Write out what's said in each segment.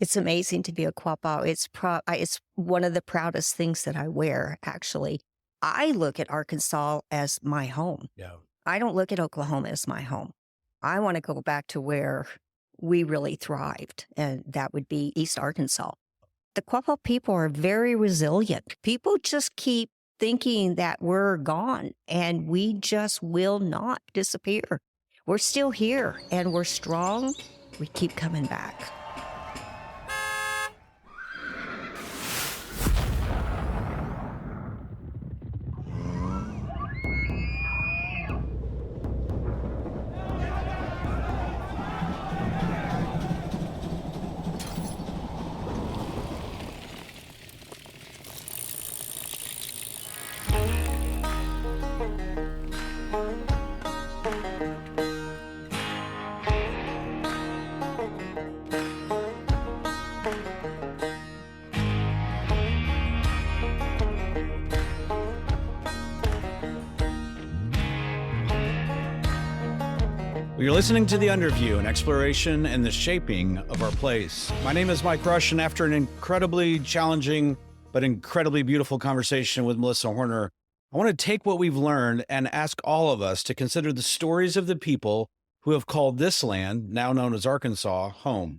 It's amazing to be a Quapaw. It's one of the proudest things that I wear, actually. I look at Arkansas as my home. Yeah. I don't look at Oklahoma as my home. I want to go back to where we really thrived, and that would be East Arkansas. The Quapaw people are very resilient. People just keep thinking that we're gone, and we just will not disappear. We're still here, and we're strong. We keep coming back. You're listening to The Underview, an exploration in the shaping of our place. My name is Mike Rush, and after an incredibly challenging but incredibly beautiful conversation with Melissa Horner, I want to take what we've learned and ask all of us to consider the stories of the people who have called this land, now known as Arkansas, home.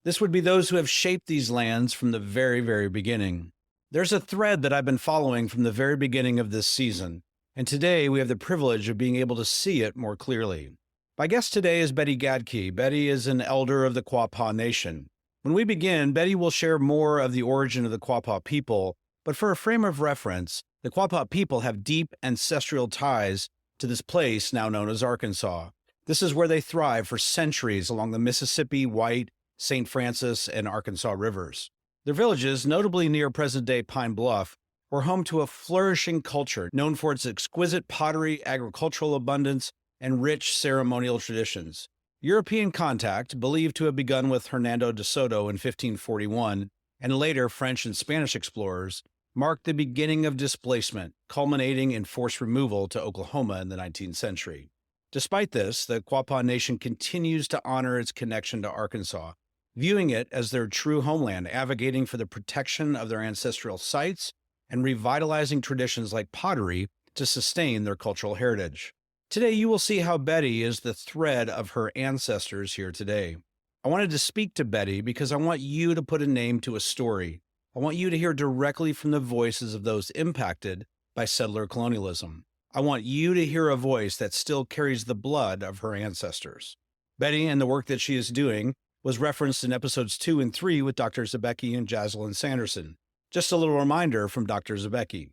This would be those who have shaped these lands from the very, very beginning. There's a thread that I've been following from the very beginning of this season, and today we have the privilege of being able to see it more clearly. My guest today is Betty Gaedtke. Betty is an elder of the Quapaw Nation. When we begin, Betty will share more of the origin of the Quapaw people, but for a frame of reference, the Quapaw people have deep ancestral ties to this place now known as Arkansas. This is where they thrived for centuries along the Mississippi, White, St. Francis, and Arkansas rivers. Their villages, notably near present-day Pine Bluff, were home to a flourishing culture known for its exquisite pottery, agricultural abundance, and rich ceremonial traditions. European contact, believed to have begun with Hernando de Soto in 1541, and later French and Spanish explorers, marked the beginning of displacement, culminating in forced removal to Oklahoma in the 19th century. Despite this, the Quapaw Nation continues to honor its connection to Arkansas, viewing it as their true homeland, advocating for the protection of their ancestral sites and revitalizing traditions like pottery to sustain their cultural heritage. Today, you will see how Betty is the thread of her ancestors here today. I wanted to speak to Betty because I want you to put a name to a story. I want you to hear directly from the voices of those impacted by settler colonialism. I want you to hear a voice that still carries the blood of her ancestors. Betty and the work that she is doing was referenced in episodes 2 and 3 with Dr. Zabecki and Jaslyn Sanderson. Just a little reminder from Dr. Zabecki.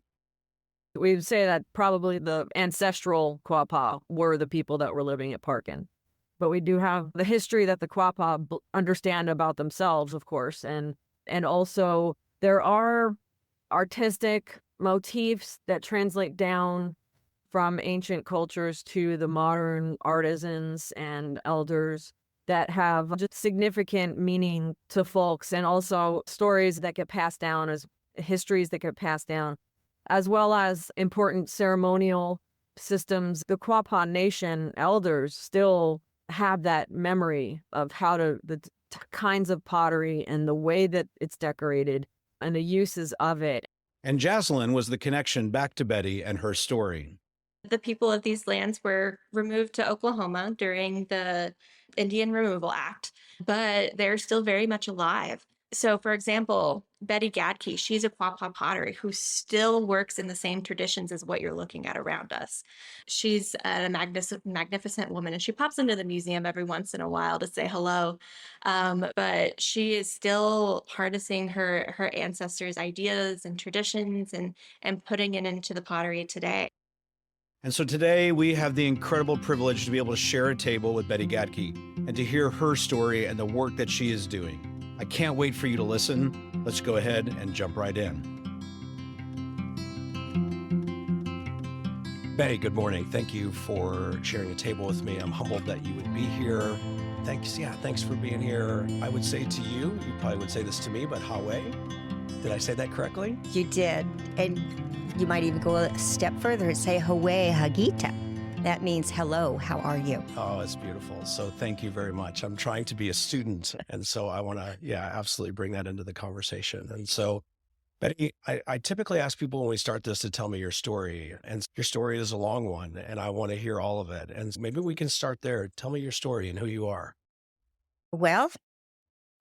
We would say that probably the ancestral Quapaw were the people that were living at Parkin. But we do have the history that the Quapaw understand about themselves, of course. And also there are artistic motifs that translate down from ancient cultures to the modern artisans and elders that have just significant meaning to folks, and also stories that get passed down as histories that get passed down, as well as important ceremonial systems. The Quapaw Nation elders still have that memory of how the kinds of pottery and the way that it's decorated and the uses of it. And Jaslyn was the connection back to Betty and her story. The people of these lands were removed to Oklahoma during the Indian Removal Act, but they're still very much alive. So, for example, Betty Gaedtke, she's a Quapaw potter who still works in the same traditions as what you're looking at around us. She's a magnificent woman, and she pops into the museum every once in a while to say hello. But she is still harnessing her ancestors' ideas and traditions and putting it into the pottery today. And so today we have the incredible privilege to be able to share a table with Betty Gaedtke and to hear her story and the work that she is doing. I can't wait for you to listen. Let's go ahead and jump right in. Betty, good morning. Thank you for sharing a table with me. I'm humbled that you would be here. Thanks for being here. I would say to you probably would say this to me, but Hawe, did I say that correctly? You did. And you might even go a step further and say Hawe Hagita. That means hello, how are you? Oh, it's beautiful. So thank you very much. I'm trying to be a student. And so I want to, absolutely bring that into the conversation. And so, Betty, I typically ask people when we start this to tell me your story. And your story is a long one, and I want to hear all of it. And maybe we can start there. Tell me your story and who you are. Well,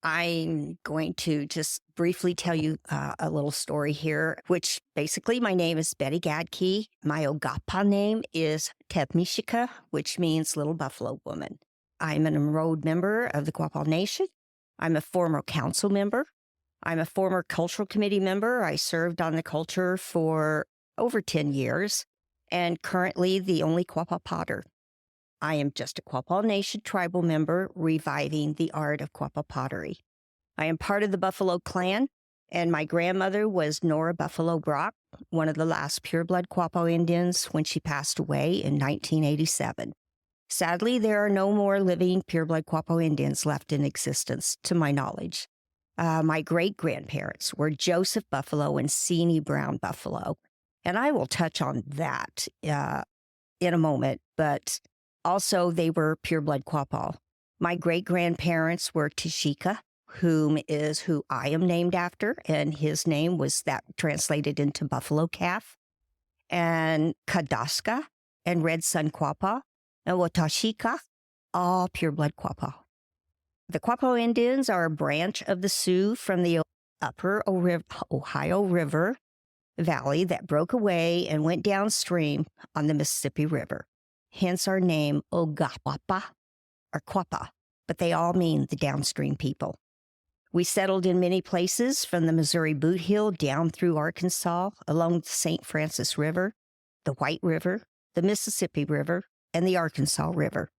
I'm going to just briefly tell you a little story here, which basically my name is Betty Gaedtke. My Quapaw name is Tepmishika, which means little buffalo woman. I'm an enrolled member of the Quapaw Nation. I'm a former council member. I'm a former cultural committee member. I served on the culture for over 10 years and currently the only Quapaw potter. I am just a Quapaw Nation tribal member reviving the art of Quapaw pottery. I am part of the Buffalo clan, and my grandmother was Nora Buffalo Brock, one of the last pureblood Quapaw Indians when she passed away in 1987. Sadly, there are no more living pureblood Quapaw Indians left in existence, to my knowledge. My great-grandparents were Joseph Buffalo and Seanie Brown Buffalo, and I will touch on that in a moment, but also, they were pureblood Quapaw. My great-grandparents were Tashika, who I am named after, and his name was that translated into buffalo calf, and Kadaska, and Red Sun Quapaw, and Watashika, all pureblood Quapaw. The Quapaw Indians are a branch of the Sioux from the upper Ohio River Valley that broke away and went downstream on the Mississippi River. Hence our name, Ogapapa, or Quapaw, but they all mean the downstream people. We settled in many places from the Missouri Boot Hill down through Arkansas, along the St. Francis River, the White River, the Mississippi River, and the Arkansas River.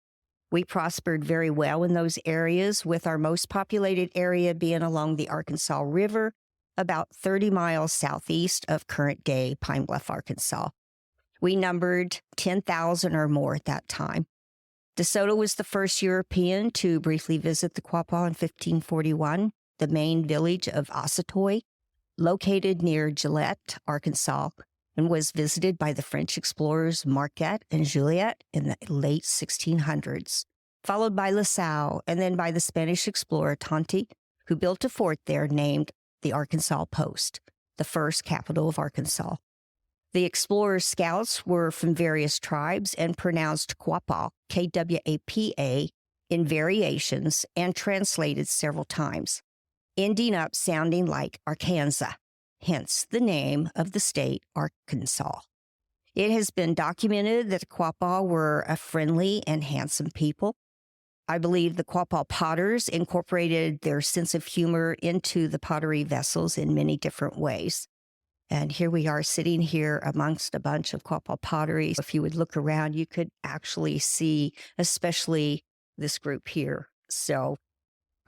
We prospered very well in those areas, with our most populated area being along the Arkansas River, about 30 miles southeast of current-day Pine Bluff, Arkansas. We numbered 10,000 or more at that time. DeSoto was the first European to briefly visit the Quapaw in 1541, the main village of Ossetoy, located near Gillette, Arkansas, and was visited by the French explorers Marquette and Juliet in the late 1600s, followed by La Salle, and then by the Spanish explorer Tonti, who built a fort there named the Arkansas Post, the first capital of Arkansas. The explorers' scouts were from various tribes and pronounced Quapaw, Kwapa, in variations and translated several times, ending up sounding like Arkansas, hence the name of the state, Arkansas. It has been documented that the Quapaw were a friendly and handsome people. I believe the Quapaw potters incorporated their sense of humor into the pottery vessels in many different ways. And here we are sitting here amongst a bunch of Quapaw pottery. If you would look around, you could actually see, especially this group here. So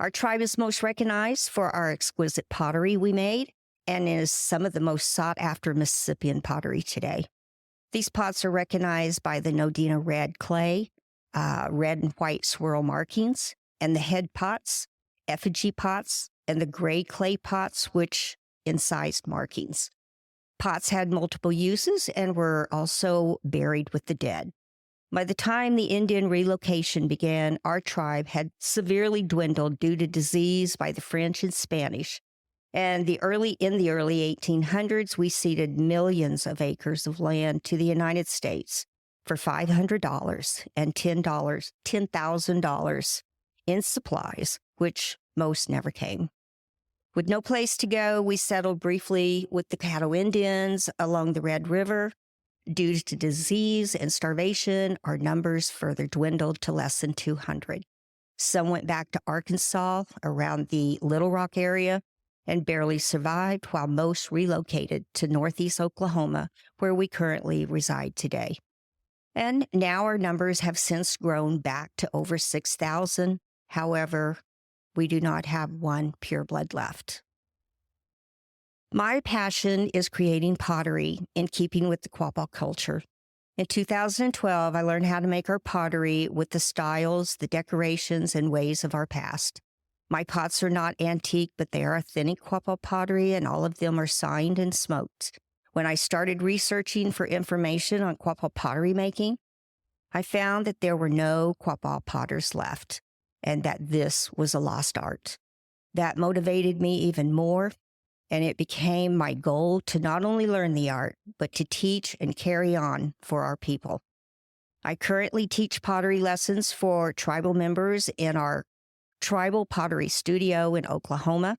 our tribe is most recognized for our exquisite pottery we made and is some of the most sought after Mississippian pottery today. These pots are recognized by the Nodina red clay, red and white swirl markings, and the head pots, effigy pots, and the gray clay pots, which incised markings. Pots had multiple uses and were also buried with the dead. By the time the Indian relocation began, our tribe had severely dwindled due to disease by the French and Spanish. And in the early 1800s, we ceded millions of acres of land to the United States for $500 and $10,000 in supplies, which most never came. With no place to go, we settled briefly with the Caddo Indians along the Red River. Due to disease and starvation, our numbers further dwindled to less than 200. Some went back to Arkansas around the Little Rock area and barely survived, while most relocated to northeast Oklahoma, where we currently reside today. And now our numbers have since grown back to over 6,000. However, we do not have one pureblood left. My passion is creating pottery in keeping with the Quapaw culture. In 2012, I learned how to make our pottery with the styles, the decorations, and ways of our past. My pots are not antique, but they are authentic Quapaw pottery, and all of them are signed and smoked. When I started researching for information on Quapaw pottery making, I found that there were no Quapaw potters left and that this was a lost art. That motivated me even more, and it became my goal to not only learn the art, but to teach and carry on for our people. I currently teach pottery lessons for tribal members in our tribal pottery studio in Oklahoma.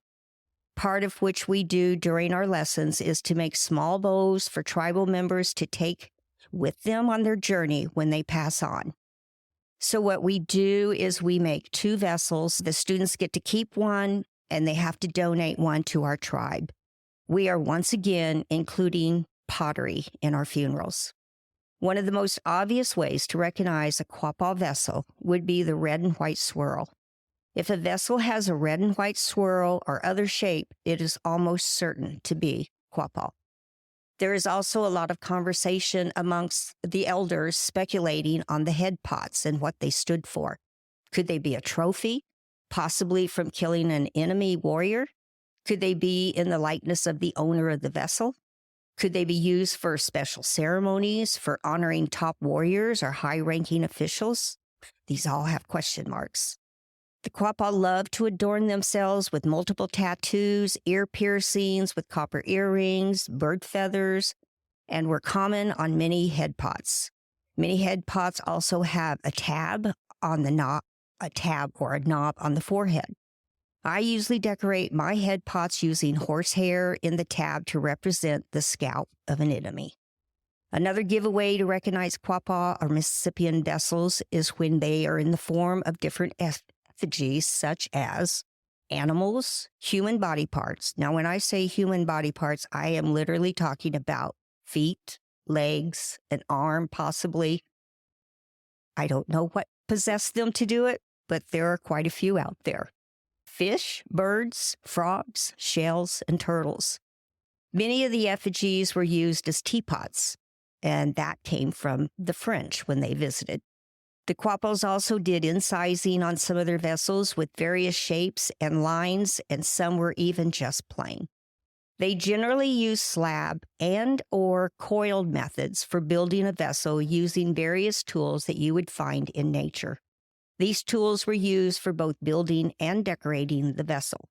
Part of which we do during our lessons is to make small bowls for tribal members to take with them on their journey when they pass on. So what we do is we make 2 vessels. The students get to keep one, and they have to donate one to our tribe. We are once again including pottery in our funerals. One of the most obvious ways to recognize a Quapaw vessel would be the red and white swirl. If a vessel has a red and white swirl or other shape, it is almost certain to be Quapaw. There is also a lot of conversation amongst the elders speculating on the head pots and what they stood for. Could they be a trophy, possibly from killing an enemy warrior? Could they be in the likeness of the owner of the vessel? Could they be used for special ceremonies, for honoring top warriors or high-ranking officials? These all have question marks. The Quapaw love to adorn themselves with multiple tattoos, ear piercings with copper earrings, bird feathers, and were common on many head pots. Many head pots also have a tab on the knob, a tab or a knob on the forehead. I usually decorate my head pots using horsehair in the tab to represent the scalp of an enemy. Another giveaway to recognize Quapaw or Mississippian vessels is when they are in the form of different effigies such as animals, human body parts. Now, when I say human body parts, I am literally talking about feet, legs, an arm, possibly. I don't know what possessed them to do it, but there are quite a few out there. Fish, birds, frogs, shells, and turtles. Many of the effigies were used as teapots, and that came from the French when they visited. The Quapaws also did incising on some of their vessels with various shapes and lines, and some were even just plain. They generally use slab and or coiled methods for building a vessel using various tools that you would find in nature. These tools were used for both building and decorating the vessel.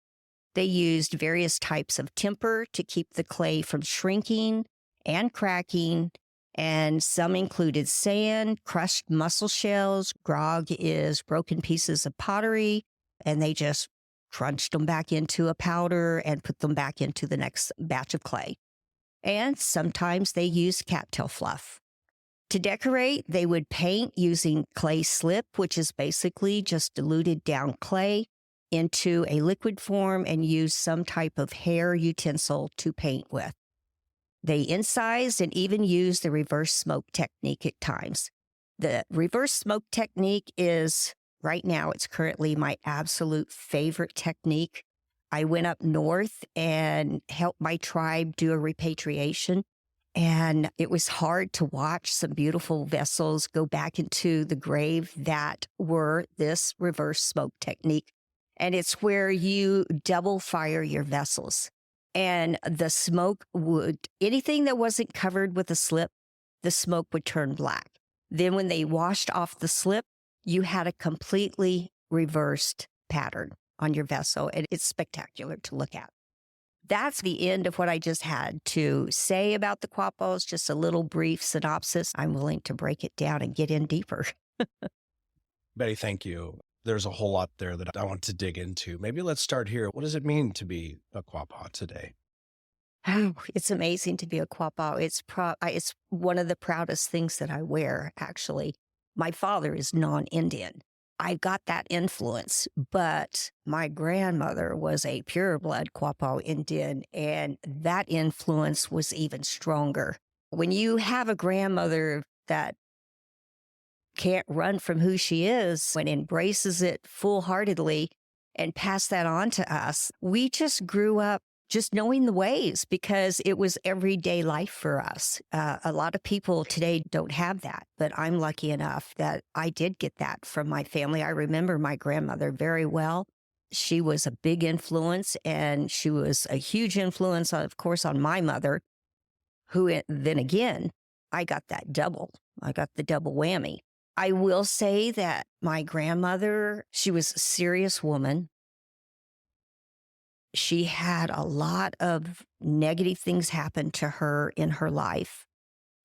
They used various types of timber to keep the clay from shrinking and cracking, and some included sand, crushed mussel shells. Grog is broken pieces of pottery, and they just crunched them back into a powder and put them back into the next batch of clay. And sometimes they used cattail fluff. To decorate, they would paint using clay slip, which is basically just diluted down clay into a liquid form, and use some type of hair utensil to paint with. They incised and even used the reverse smoke technique at times. The reverse smoke technique is, right now, it's currently my absolute favorite technique. I went up north and helped my tribe do a repatriation, and it was hard to watch some beautiful vessels go back into the grave that were this reverse smoke technique. And it's where you double fire your vessels. And the smoke would, anything that wasn't covered with a slip, the smoke would turn black. Then when they washed off the slip, you had a completely reversed pattern on your vessel, and it's spectacular to look at. That's the end of what I just had to say about the Quapaws, just a little brief synopsis. I'm willing to break it down and get in deeper. Betty, thank you. There's a whole lot there that I want to dig into. Maybe let's start here. What does it mean to be a Quapaw today? Oh, it's amazing to be a Quapaw. It's one of the proudest things that I wear, actually. My father is non-Indian. I got that influence, but my grandmother was a pure-blood Quapaw Indian, and that influence was even stronger. When you have a grandmother that can't run from who she is and embraces it full-heartedly and pass that on to us, we just grew up just knowing the ways because it was everyday life for us. A lot of people today don't have that, but I'm lucky enough that I did get that from my family. I remember my grandmother very well. She was a big influence, and she was a huge influence, of course, on my mother, who then again, I got that double. I got the double whammy. I will say that my grandmother, she was a serious woman. She had a lot of negative things happen to her in her life.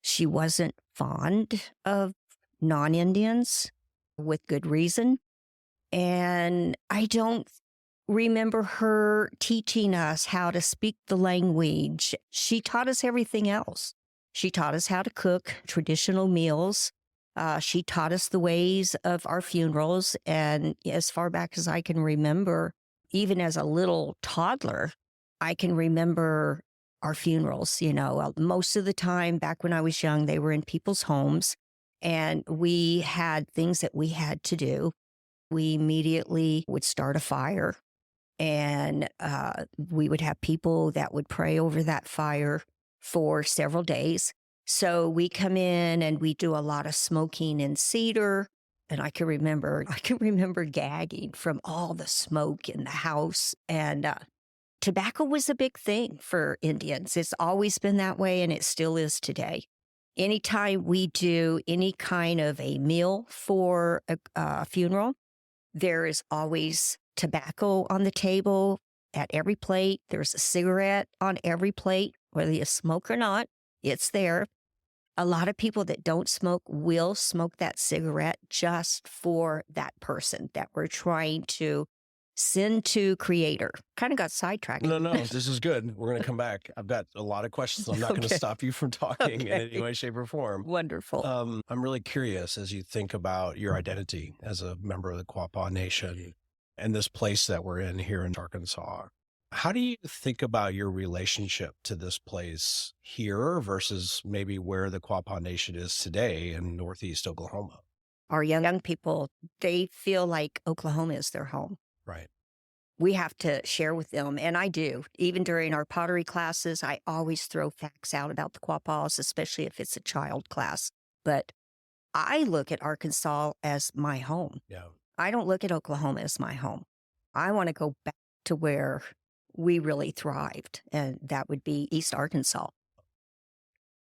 She wasn't fond of non-Indians with good reason. And I don't remember her teaching us how to speak the language. She taught us everything else. She taught us how to cook traditional meals. She taught us the ways of our funerals. And as far back as I can remember, even as a little toddler, I can remember our funerals. Most of the time back when I was young, they were in people's homes and we had things that we had to do. We immediately would start a fire and we would have people that would pray over that fire for several days. So we come in and we do a lot of smoking in cedar. And I can remember gagging from all the smoke in the house. And tobacco was a big thing for Indians. It's always been that way, and it still is today. Anytime we do any kind of a meal for a funeral, there is always tobacco on the table at every plate. There's a cigarette on every plate, whether you smoke or not, it's there. A lot of people that don't smoke will smoke that cigarette just for that person that we're trying to send to Creator. Kind of got sidetracked. No, this is good. We're going to come back. I've got a lot of questions. So I'm not going to stop you from talking in any way, shape, or form. Wonderful. I'm really curious as you think about your identity as a member of the Quapaw Nation and this place that we're in here in Arkansas. How do you think about your relationship to this place here versus maybe where the Quapaw Nation is today in Northeast Oklahoma? Our young people, they feel like Oklahoma is their home. Right. We have to share with them, and I do. Even during our pottery classes, I always throw facts out about the Quapaws, especially if it's a child class. But I look at Arkansas as my home. Yeah. I don't look at Oklahoma as my home. I want to go back to where we really thrived, and that would be East Arkansas.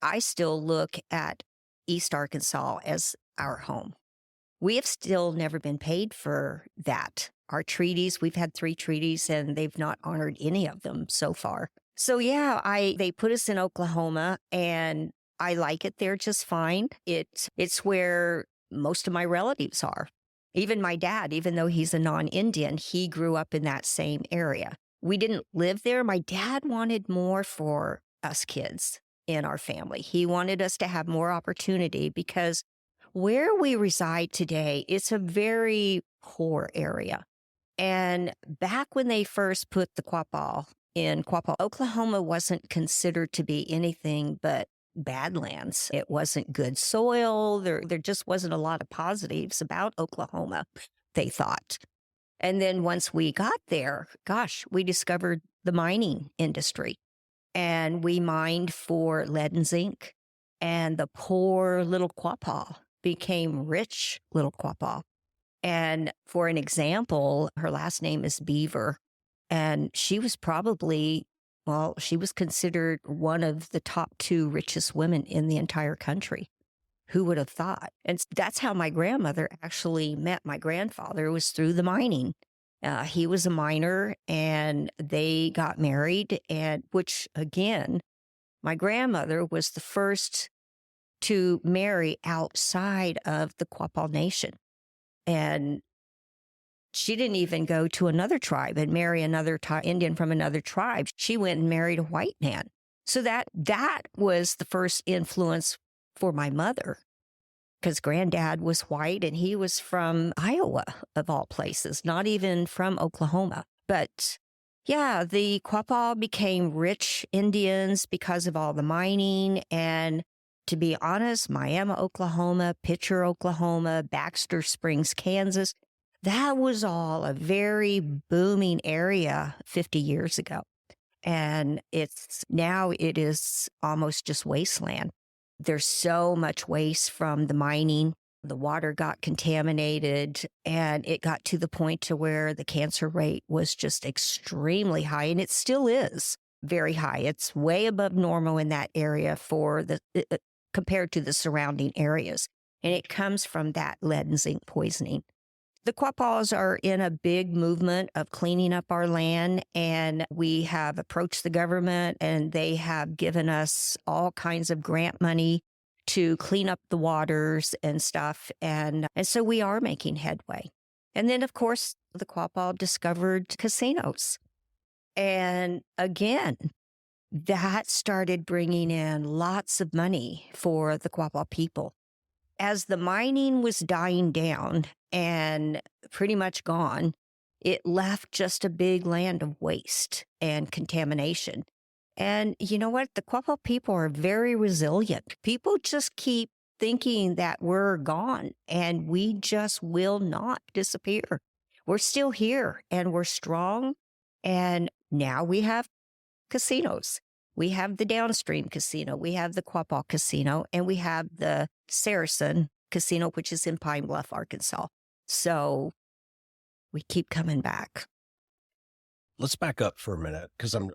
I still look at East Arkansas as our home. We have still never been paid for that. Our treaties, we've had 3 treaties, and they've not honored any of them so far. So yeah, they put us in Oklahoma, and I like it there just fine. It's where most of my relatives are. Even my dad, even though he's a non-Indian, he grew up in that same area. We didn't live there. My dad wanted more for us kids in our family. He wanted us to have more opportunity because where we reside today, it's a very poor area. And back when they first put the Quapaw in Quapaw, Oklahoma wasn't considered to be anything but badlands. It wasn't good soil. There just wasn't a lot of positives about Oklahoma, they thought. And then once we got there, we discovered the mining industry. And we mined for lead and zinc. And the poor little Quapaw became rich little Quapaw. And for an example, her last name is Beaver. And she was she was considered one of the top 2 richest women in the entire country. Who would have thought? And that's how my grandmother actually met my grandfather, was through the mining. He was a miner and they got married, and which again, my grandmother was the first to marry outside of the Quapaw Nation. And she didn't even go to another tribe and marry another Indian from another tribe. She went and married a white man. So that was the first influence for my mother, because granddad was white and he was from Iowa, of all places, not even from Oklahoma. But yeah, the Quapaw became rich Indians because of all the mining. And to be honest, Miami, Oklahoma, Pitcher, Oklahoma, Baxter Springs, Kansas, that was all a very booming area 50 years ago. And now it is almost just wasteland. There's so much waste from the mining. The water got contaminated, and it got to the point to where the cancer rate was just extremely high, and it still is very high. It's way above normal in that area compared to the surrounding areas. and it comes from that lead and zinc poisoning. The Quapaws are in a big movement of cleaning up our land, and we have approached the government, and they have given us all kinds of grant money to clean up the waters and stuff. And so we are making headway. And then, of course, the Quapaw discovered casinos. And again, that started bringing in lots of money for the Quapaw people. As the mining was dying down and pretty much gone, it left just a big land of waste and contamination. And you know what? The Quapaw people are very resilient. People just keep thinking that we're gone, and we just will not disappear. We're still here, and we're strong. And now we have casinos. We have the Downstream Casino, we have the Quapaw Casino, and we have the Saracen Casino, which is in Pine Bluff, Arkansas. So we keep coming back. Let's back up for a minute, because I'm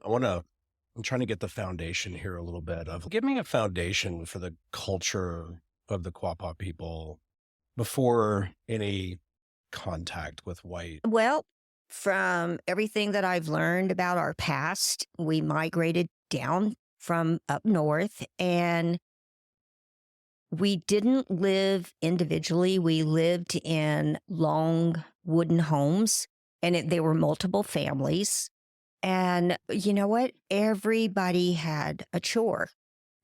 trying to get the foundation here a little bit of give me a foundation for the culture of the Quapaw people before any contact with white. Well, from everything that I've learned about our past, we migrated down from up north, and we didn't live individually. We lived in long wooden homes, and they were multiple families. And you know what? Everybody had a chore.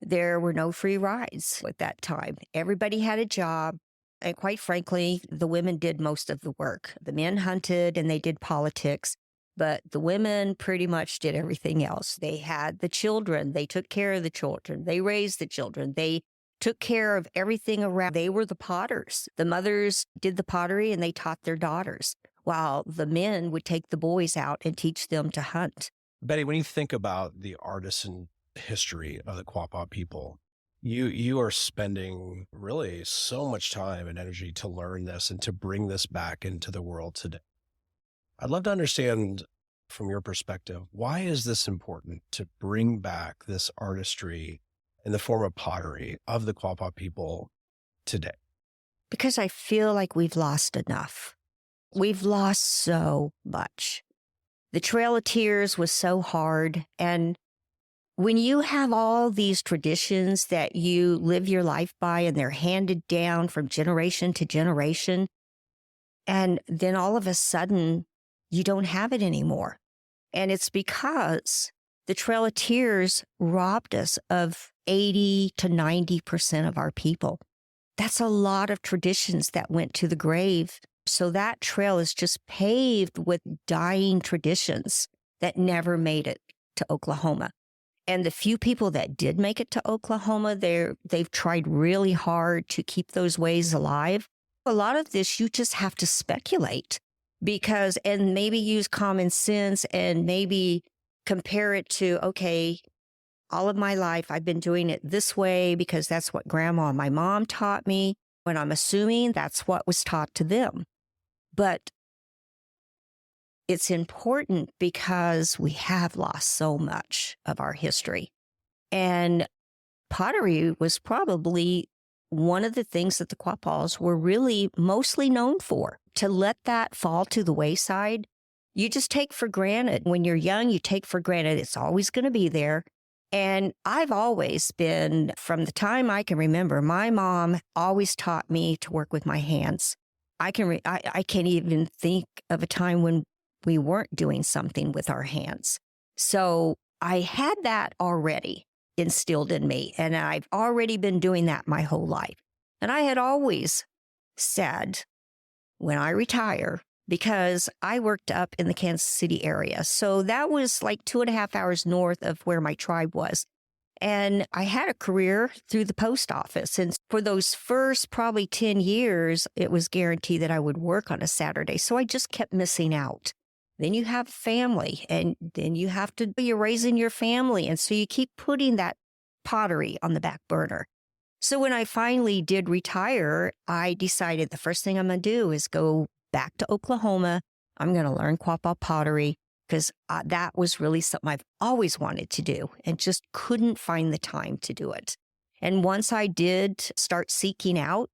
There were no free rides at that time. Everybody had a job. And quite frankly, the women did most of the work. The men hunted and they did politics, but the women pretty much did everything else. They had the children. They took care of the children. They raised the children. They took care of everything around. They were the potters. The mothers did the pottery and they taught their daughters, while the men would take the boys out and teach them to hunt. Betty, when you think about the artisan history of the Quapaw people, you are spending really so much time and energy to learn this and to bring this back into the world today. I'd love to understand from your perspective, why is this important to bring back this artistry in the form of pottery of the Quapaw people today? Because I feel like we've lost enough. We've lost so much. The Trail of Tears was so hard, and when you have all these traditions that you live your life by and they're handed down from generation to generation, and then all of a sudden you don't have it anymore. And it's because the Trail of Tears robbed us of 80 to 90% of our people. That's a lot of traditions that went to the grave. So that trail is just paved with dying traditions that never made it to Oklahoma. And the few people that did make it to Oklahoma, they've tried really hard to keep those ways alive. A lot of this, you just have to speculate and maybe use common sense and maybe compare it to, okay, all of my life I've been doing it this way because that's what grandma and my mom taught me. When I'm assuming that's what was taught to them. But it's important because we have lost so much of our history. And pottery was probably one of the things that the Quapaws were really mostly known for. To let that fall to the wayside, you just take for granted. When you're young, you take for granted it's always going to be there. And I've always been, from the time I can remember, my mom always taught me to work with my hands. I can't even think of a time when we weren't doing something with our hands. So I had that already instilled in me, and I've already been doing that my whole life. And I had always said, when I retire, because I worked up in the Kansas City area, so that was like 2.5 hours north of where my tribe was. And I had a career through the post office. And for those first probably 10 years, it was guaranteed that I would work on a Saturday. So I just kept missing out. Then you have family, and then you're raising your family. And so you keep putting that pottery on the back burner. So when I finally did retire, I decided the first thing I'm going to do is go back to Oklahoma. I'm going to learn Quapaw pottery, because that was really something I've always wanted to do and just couldn't find the time to do it. And once I did start seeking out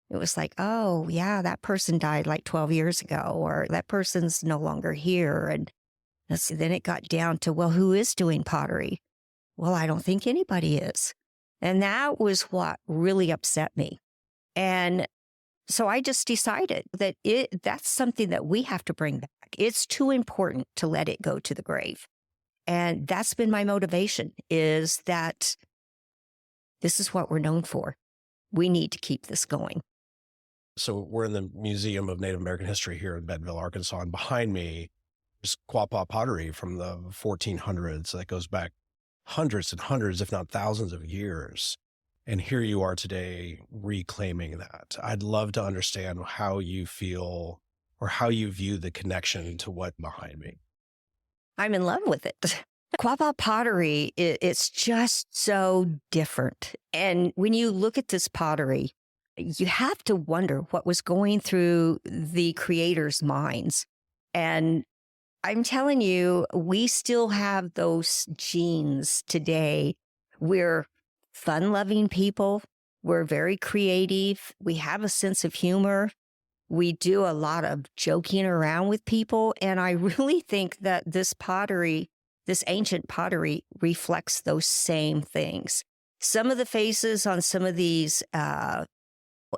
It was like, oh, yeah, that person died like 12 years ago, or that person's no longer here. And then it got down to, well, who is doing pottery? Well, I don't think anybody is. And that was what really upset me. And so I just decided that that's something that we have to bring back. It's too important to let it go to the grave. And that's been my motivation, is that this is what we're known for. We need to keep this going. So we're in the Museum of Native American History here in Bentonville, Arkansas, and behind me is Quapaw pottery from the 1400s that goes back hundreds and hundreds, if not thousands of years. And here you are today reclaiming that. I'd love to understand how you feel or how you view the connection to what behind me. I'm in love with it. Quapaw pottery, it's just so different. And when you look at this pottery, you have to wonder what was going through the creators' minds. And I'm telling you, we still have those genes today. We're fun-loving people. We're very creative. We have a sense of humor. We do a lot of joking around with people. And I really think that this pottery, this ancient pottery, reflects those same things. Some of the faces on some of these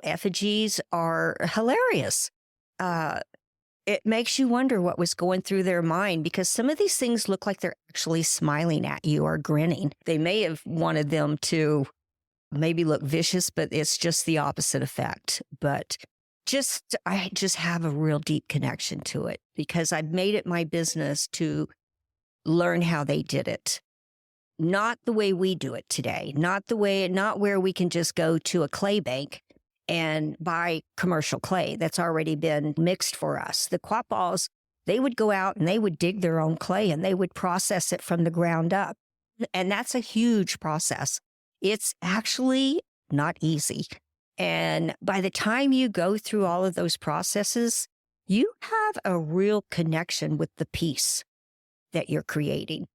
effigies are hilarious. It makes you wonder what was going through their mind, because some of these things look like they're actually smiling at you or grinning. They may have wanted them to maybe look vicious, but it's just the opposite effect. But I just have a real deep connection to it, because I've made it my business to learn how they did it. Not the way we do it today, not where we can just go to a clay bank and buy commercial clay that's already been mixed for us. The Quapaws, they would go out and they would dig their own clay and they would process it from the ground up. And that's a huge process. It's actually not easy. And by the time you go through all of those processes, you have a real connection with the piece that you're creating,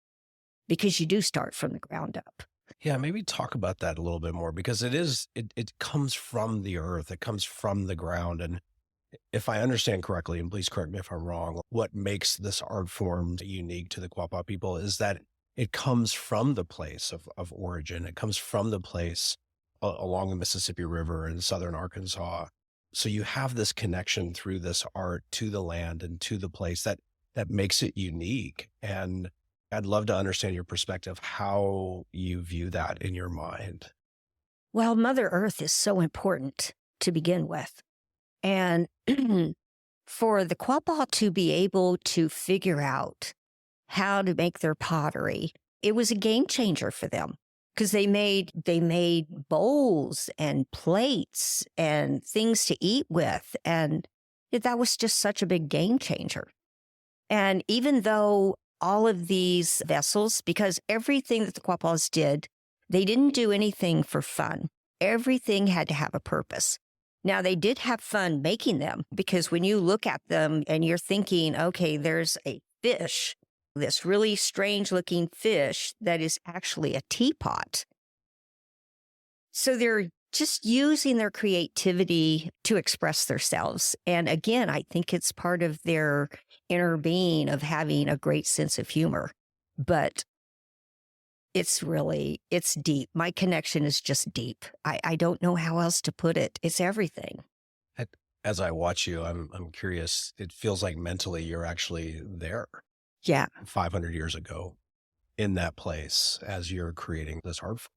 because you do start from the ground up. Yeah, maybe talk about that a little bit more, because it comes from the earth, it comes from the ground. And if I understand correctly, and please correct me if I'm wrong, what makes this art form unique to the Quapaw people is that it comes from the place of origin. It comes from the place along the Mississippi River in southern Arkansas. So you have this connection through this art to the land and to the place that makes it unique. And I'd love to understand your perspective, how you view that in your mind. Well, Mother Earth is so important to begin with. And for the Quapaw to be able to figure out how to make their pottery, it was a game changer for them, because they made bowls and plates and things to eat with. And that was just such a big game changer. And even though all of these vessels, because everything that the Quapaws did, they didn't do anything for fun. Everything had to have a purpose. Now, they did have fun making them, because when you look at them and you're thinking, okay, there's a fish, this really strange looking fish that is actually a teapot. So they're just using their creativity to express themselves. And again, I think it's part of their inner being of having a great sense of humor. But it's deep. My connection is just deep. I don't know how else to put it. It's everything. As I watch you, I'm curious. It feels like mentally you're actually there. Yeah. 500 years ago in that place as you're creating this art form.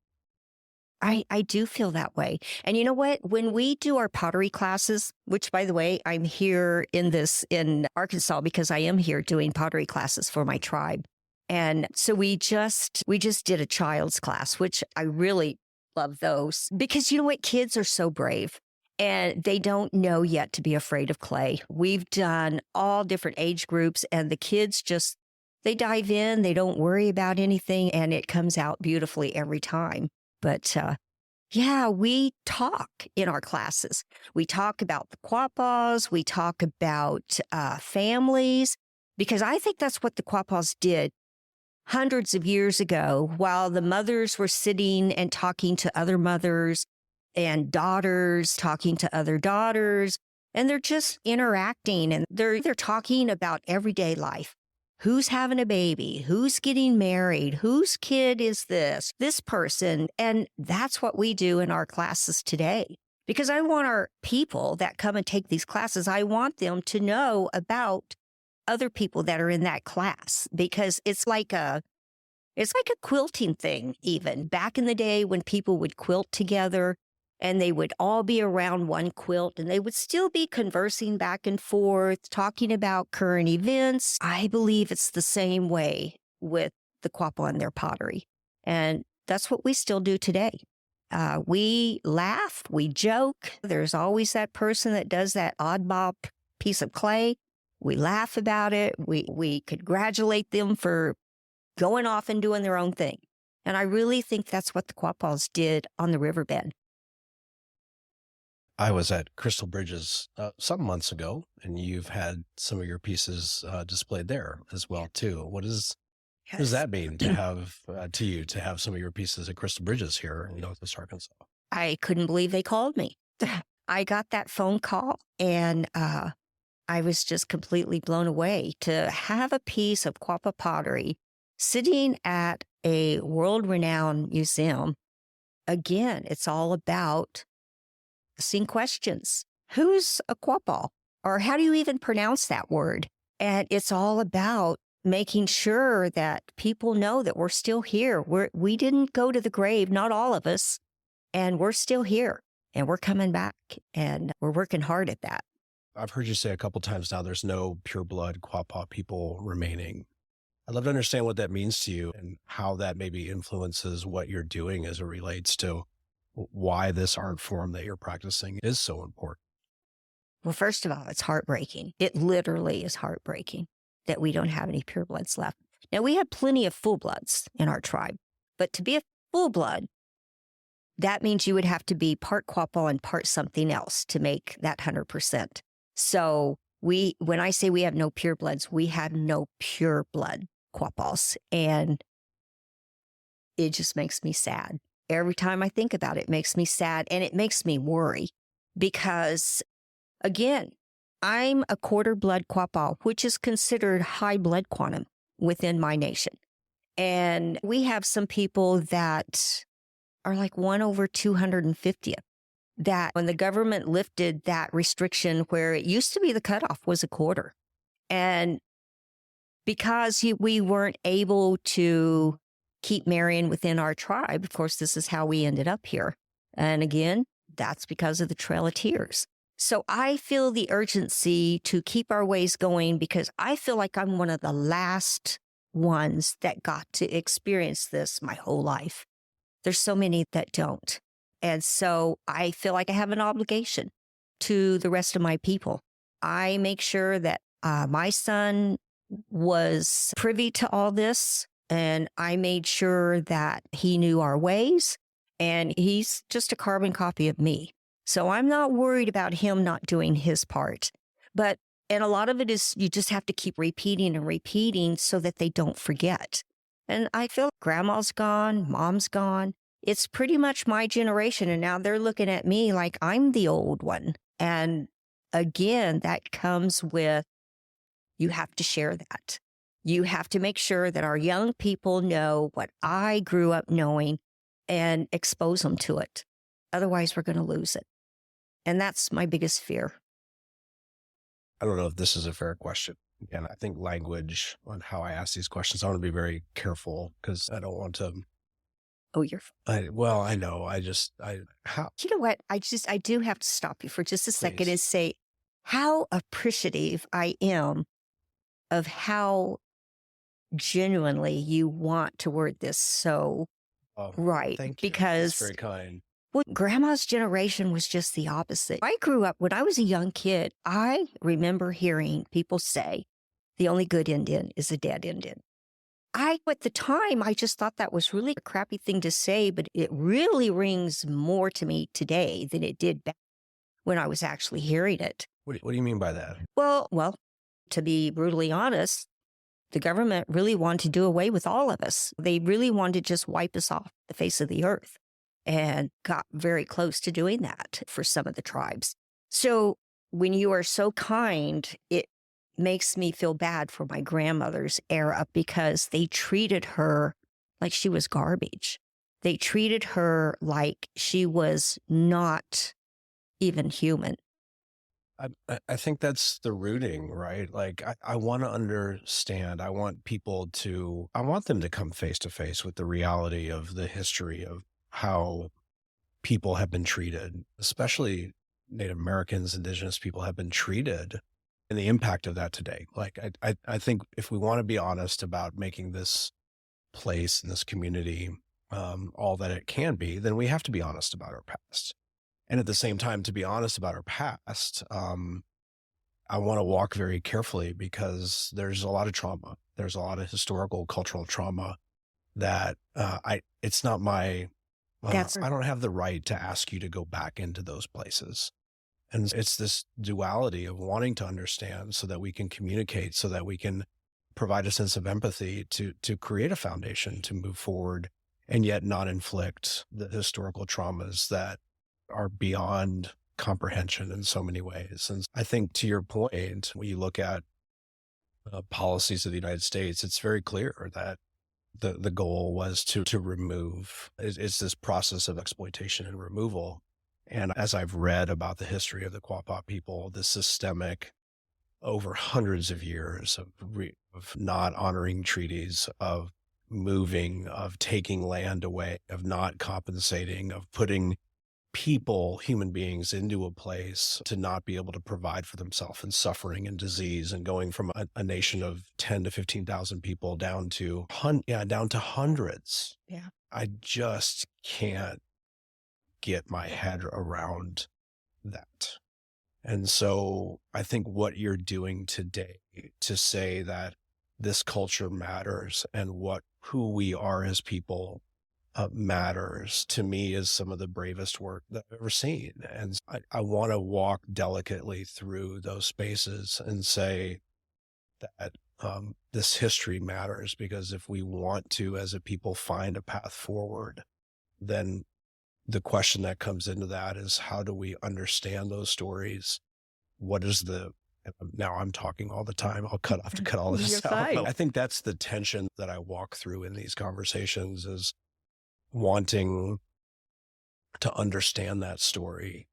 I do feel that way. And you know what? When we do our pottery classes, which, by the way, I'm here in Arkansas because I am here doing pottery classes for my tribe. And so we just did a child's class, which I really love those, because you know what? Kids are so brave and they don't know yet to be afraid of clay. We've done all different age groups, and the kids they dive in, they don't worry about anything, and it comes out beautifully every time. But yeah, we talk in our classes. We talk about the Quapaws. We talk about families, because I think that's what the Quapaws did hundreds of years ago, while the mothers were sitting and talking to other mothers and daughters talking to other daughters, and they're just interacting, and they're talking about everyday life. Who's having a baby? Who's getting married? Whose kid is this person? And that's what we do in our classes today. Because I want our people that come and take these classes, I want them to know about other people that are in that class, because it's like a quilting thing. Even back in the day when people would quilt together and they would all be around one quilt and they would still be conversing back and forth, talking about current events. I believe it's the same way with the Quapaw and their pottery. And that's what we still do today. We laugh, we joke. There's always that person that does that oddball piece of clay. We laugh about it. We congratulate them for going off and doing their own thing. And I really think that's what the Quapaws did on the riverbed. I was at Crystal Bridges some months ago, and you've had some of your pieces displayed there as well, too. What does that mean to have to have some of your pieces at Crystal Bridges here in Northwest Arkansas? I couldn't believe they called me. I got that phone call, and I was just completely blown away to have a piece of Quapaw pottery sitting at a world-renowned museum. Again, it's all about asking questions. Who's a Quapaw? Or how do you even pronounce that word? And it's all about making sure that people know that we're still here. We didn't go to the grave, not all of us, and we're still here, and we're coming back, and we're working hard at that. I've heard you say a couple times now there's no pure blood Quapaw people remaining. I'd love to understand what that means to you and how that maybe influences what you're doing as it relates to why this art form that you're practicing is so important. Well, first of all, it's heartbreaking. It literally is heartbreaking that we don't have any purebloods left. Now, we have plenty of full-bloods in our tribe, but to be a full-blood, that means you would have to be part Quapaw and part something else to make that 100%. So when I say we have no purebloods, we have no pure blood Quapaws, and it just makes me sad. Every time I think about it, it makes me sad, and it makes me worry because, again, I'm a quarter blood Quapaw, which is considered high blood quantum within my nation. And we have some people that are like 1/250th. That when the government lifted that restriction where it used to be the cutoff was a quarter. And because we weren't able to keep marrying within our tribe, of course, this is how we ended up here. And again, that's because of the Trail of Tears. So I feel the urgency to keep our ways going because I feel like I'm one of the last ones that got to experience this my whole life. There's so many that don't. And so I feel like I have an obligation to the rest of my people. I make sure that my son was privy to all this, and I made sure that he knew our ways, and he's just a carbon copy of me. So I'm not worried about him not doing his part. And a lot of it is you just have to keep repeating and repeating so that they don't forget. And I feel grandma's gone, mom's gone. It's pretty much my generation, and now they're looking at me like I'm the old one. And again, that comes with, you have to share that. You have to make sure that our young people know what I grew up knowing and expose them to it. Otherwise, we're going to lose it. And that's my biggest fear. I don't know if this is a fair question. And I think language on how I ask these questions, I want to be very careful because I don't want to. Oh, you're. I know. How? You know what? I do have to stop you for just a second Please. and say how appreciative I am of how genuinely you want to word this so right. Thank you. Because That's very kind. well, grandma's generation was just the opposite. I grew up, when I was a young kid, I remember hearing people say, the only good Indian is a dead Indian. At the time, I just thought that was really a crappy thing to say, but it really rings more to me today than it did back when I was actually hearing it. What do you mean by that? Well, to be brutally honest, the government really wanted to do away with all of us. They really wanted to just wipe us off the face of the earth. and got very close to doing that for some of the tribes. So when you are so kind, it makes me feel bad for my grandmother's era because they treated her like she was garbage. They treated her like she was not even human. I think that's the rooting, right? Like, I want to understand. I want them to come face to face with the reality of the history of how people have been treated, especially Native Americans, Indigenous people have been treated, and the impact of that today. Like, I think if we want to be honest about making this place and this community all that it can be, then we have to be honest about our past. And at the same time, to be honest about our past, I want to walk very carefully because there's a lot of trauma. There's a lot of historical, cultural trauma that it's not my, I don't have the right to ask you to go back into those places. And it's this duality of wanting to understand so that we can communicate, so that we can provide a sense of empathy to create a foundation to move forward and yet not inflict the historical traumas that are beyond comprehension in so many ways. And I think to your point, when you look at policies of the United States, it's very clear that the goal was to remove. It's this process of exploitation and removal. And as I've read about the history of the Quapaw people, the systemic over hundreds of years of not honoring treaties, of moving, of taking land away, of not compensating, of putting people, human beings, into a place to not be able to provide for themselves, and suffering and disease, and going from a nation of 10 to 15,000 people down to hundreds. Yeah. I just can't get my head around that. And so I think what you're doing today to say that this culture matters and who we are as people matters, to me, is some of the bravest work that I've ever seen. And I want to walk delicately through those spaces and say that this history matters, because if we want to, as a people, find a path forward, then the question that comes into that is, how do we understand those stories? What is now I'm talking all the time. I'll cut off to cut all this out. But I think that's the tension that I walk through in these conversations, is wanting to understand that story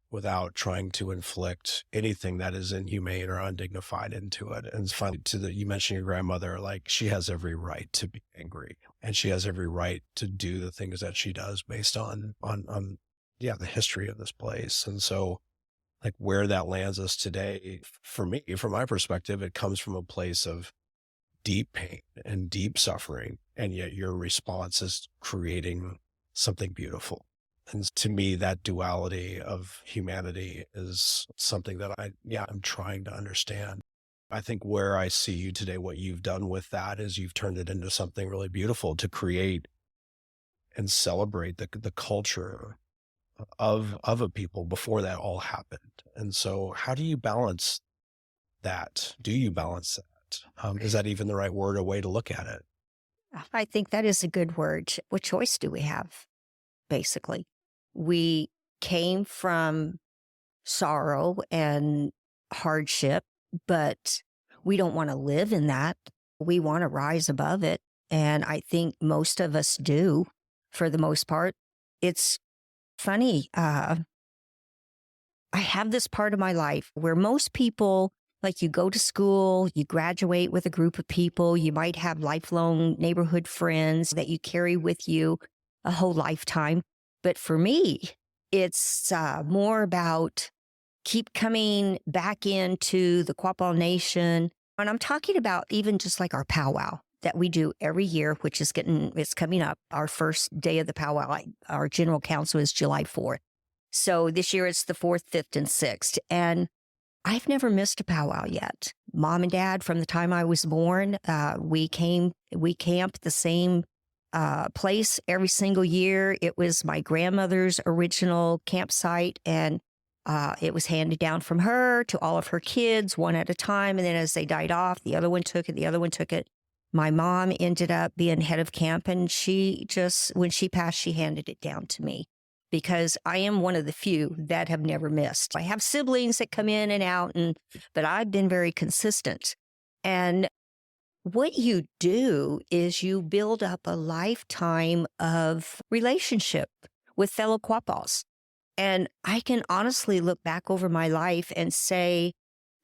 without trying to inflict anything that is inhumane or undignified into it. And finally, you mentioned your grandmother, like, she has every right to be angry, and she has every right to do the things that she does based on the history of this place. And so, like, where that lands us today, for me, from my perspective, it comes from a place of deep pain and deep suffering, and yet your response is creating something beautiful. And to me, that duality of humanity is something that I'm trying to understand. I think where I see you today, what you've done with that is you've turned it into something really beautiful to create and celebrate the culture of a people before that all happened. And so how do you balance that? Do you balance that? Is that even the right word or way to look at it? I think that is a good word. What choice do we have, basically? We came from sorrow and hardship, but we don't want to live in that. We want to rise above it. And I think most of us do, for the most part. It's funny. I have this part of my life where most people, like, you go to school, you graduate with a group of people, you might have lifelong neighborhood friends that you carry with you a whole lifetime. But for me, it's more about keep coming back into the Quapaw Nation. And I'm talking about even just like our powwow that we do every year, which is it's coming up. Our first day of the powwow, our general council, is July 4th. So this year it's the 4th, 5th, and 6th. And I've never missed a powwow yet. Mom and Dad, from the time I was born, we camped the same place every single year. It was my grandmother's original campsite, and it was handed down from her to all of her kids, one at a time. And then as they died off, the other one took it, the other one took it. My mom ended up being head of camp, and when she passed, she handed it down to me because I am one of the few that have never missed. I have siblings that come in and out, but I've been very consistent. And what you do is you build up a lifetime of relationship with fellow Quapaws. And I can honestly look back over my life and say,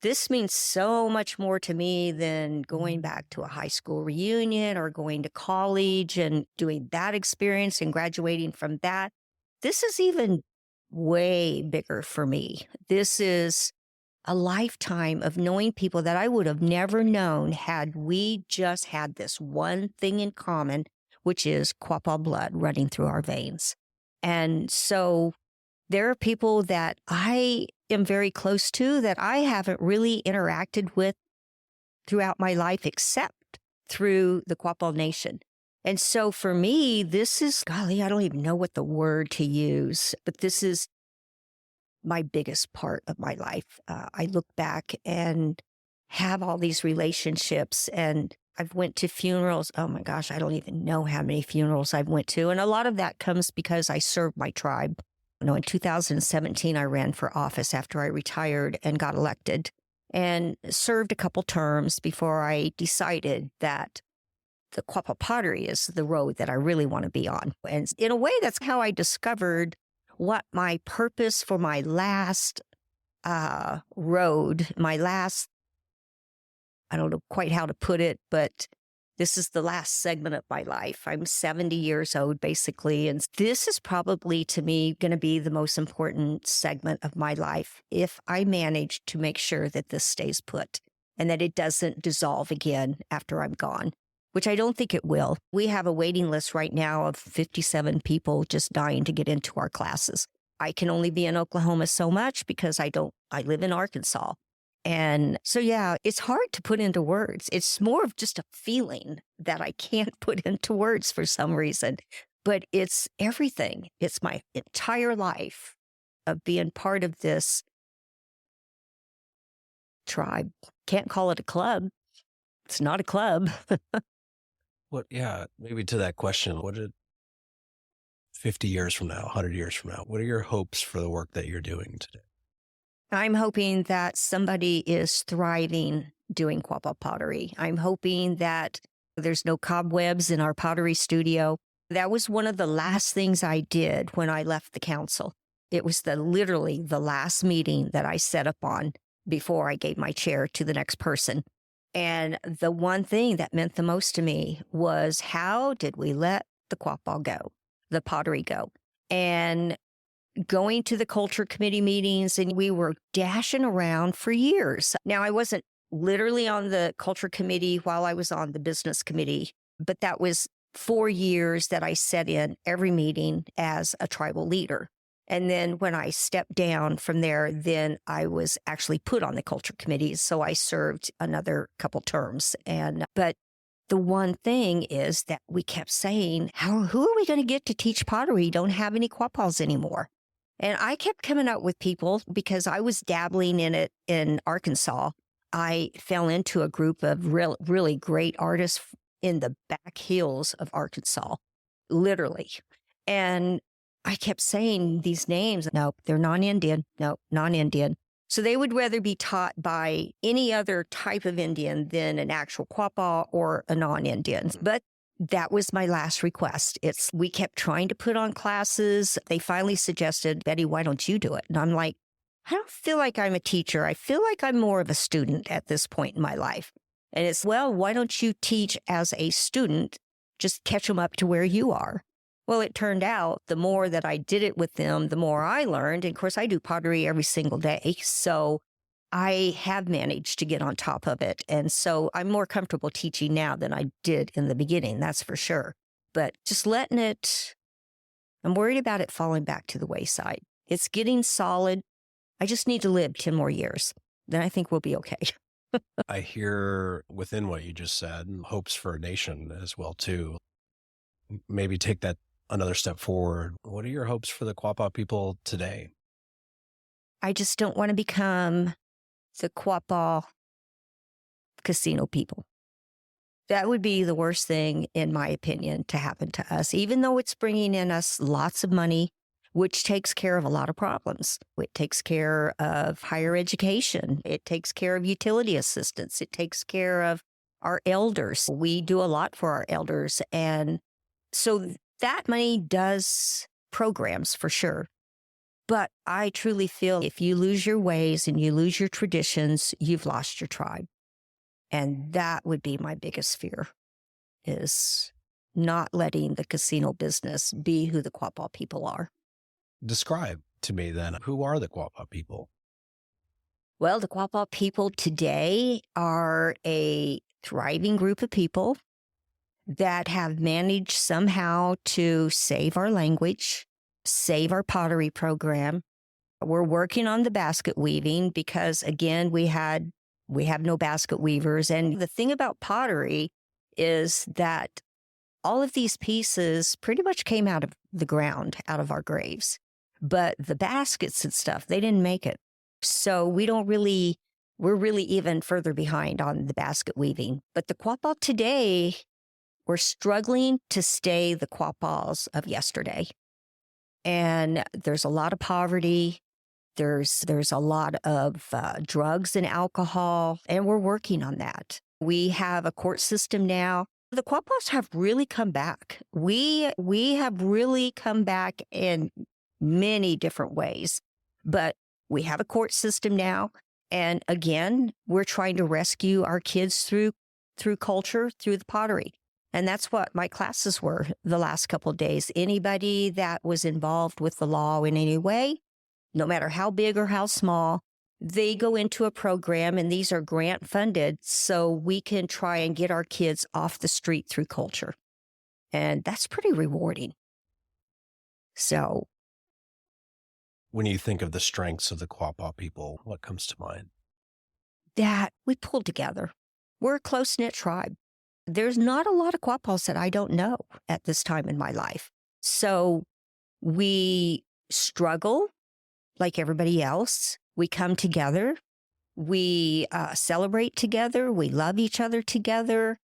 this means so much more to me than going back to a high school reunion or going to college and doing that experience and graduating from that. This is even way bigger for me. This is a lifetime of knowing people that I would have never known had we just had this one thing in common, which is Quapaw blood running through our veins. And so there are people that I am very close to that I haven't really interacted with throughout my life except through the Quapaw Nation. And so for me, this is, golly, I don't even know what the word to use, but this is my biggest part of my life. I look back and have all these relationships, and I've went to funerals. Oh my gosh, I don't even know how many funerals I've went to. And a lot of that comes because I served my tribe. In 2017, I ran for office after I retired and got elected and served a couple terms before I decided that the Quapaw pottery is the road that I really want to be on. And in a way, that's how I discovered what my purpose for my last road, I don't know quite how to put it, but this is the last segment of my life. I'm 70 years old, basically. And this is probably, to me, going to be the most important segment of my life if I manage to make sure that this stays put and that it doesn't dissolve again after I'm gone, which I don't think it will. We have a waiting list right now of 57 people just dying to get into our classes. I can only be in Oklahoma so much because I live in Arkansas. And so, yeah, it's hard to put into words. It's more of just a feeling that I can't put into words for some reason, but it's everything. It's my entire life of being part of this tribe. Can't call it a club. It's not a club. Maybe to that question, what did 50 years from now, 100 years from now, what are your hopes for the work that you're doing today? I'm hoping that somebody is thriving doing Quapaw pottery. I'm hoping that there's no cobwebs in our pottery studio. That was one of the last things I did when I left the council. It was literally the last meeting that I set up on before I gave my chair to the next person. And the one thing that meant the most to me was, how did we let the Quapaw go, the pottery go? And going to the culture committee meetings, and we were dashing around for years. Now, I wasn't literally on the culture committee while I was on the business committee, but that was 4 years that I sat in every meeting as a tribal leader. And then when I stepped down from there, then I was actually put on the culture committee. So I served another couple terms. But the one thing is that we kept saying, who are we going to get to teach pottery? We don't have any Quapaws anymore. And I kept coming up with people because I was dabbling in it in Arkansas. I fell into a group of really great artists in the back hills of Arkansas, literally. And I kept saying these names. Nope, they're non-Indian. Nope, non-Indian. So they would rather be taught by any other type of Indian than an actual Quapaw or a non-Indian. But that was my last request. We kept trying to put on classes. They finally suggested, Betty, why don't you do it? And I'm like, I don't feel like I'm a teacher. I feel like I'm more of a student at this point in my life. And it's, well, why don't you teach as a student? Just catch them up to where you are. Well, it turned out the more that I did it with them, the more I learned. And of course, I do pottery every single day. So I have managed to get on top of it. And so I'm more comfortable teaching now than I did in the beginning, that's for sure. But just letting it, I'm worried about it falling back to the wayside. It's getting solid. I just need to live 10 more years. Then I think we'll be okay. I hear within what you just said, hopes for a nation as well, too. Maybe take that another step forward. What are your hopes for the Quapaw people today? I just don't want to become the Quapaw casino people. That would be the worst thing, in my opinion, to happen to us, even though it's bringing in us lots of money, which takes care of a lot of problems. It takes care of higher education. It takes care of utility assistance. It takes care of our elders. We do a lot for our elders. And so that money does programs for sure. But I truly feel if you lose your ways and you lose your traditions, you've lost your tribe. And that would be my biggest fear, is not letting the casino business be who the Quapaw people are. Describe to me then, who are the Quapaw people? Well, the Quapaw people today are a thriving group of people that have managed somehow to save our language, save our pottery program. We're working on the basket weaving because, again, we have no basket weavers. And the thing about pottery is that all of these pieces pretty much came out of the ground, out of our graves. But the baskets and stuff, they didn't make it. So we're really even further behind on the basket weaving. But the Quapaw today, we're struggling to stay the Quapaws of yesterday. And there's a lot of poverty. There's a lot of drugs and alcohol, and we're working on that. We have a court system now. The Quapaws have really come back. We have really come back in many different ways, but we have a court system now. And again, we're trying to rescue our kids through culture, through the pottery. And that's what my classes were the last couple of days. Anybody that was involved with the law in any way, no matter how big or how small, they go into a program, and these are grant funded, so we can try and get our kids off the street through culture. And that's pretty rewarding. So When you think of the strengths of the Quapaw people, what comes to mind? that we pulled together. We're a close-knit tribe. There's not a lot of Quapaws that I don't know at this time in my life. So we struggle like everybody else. We come together. We celebrate together. We love each other together.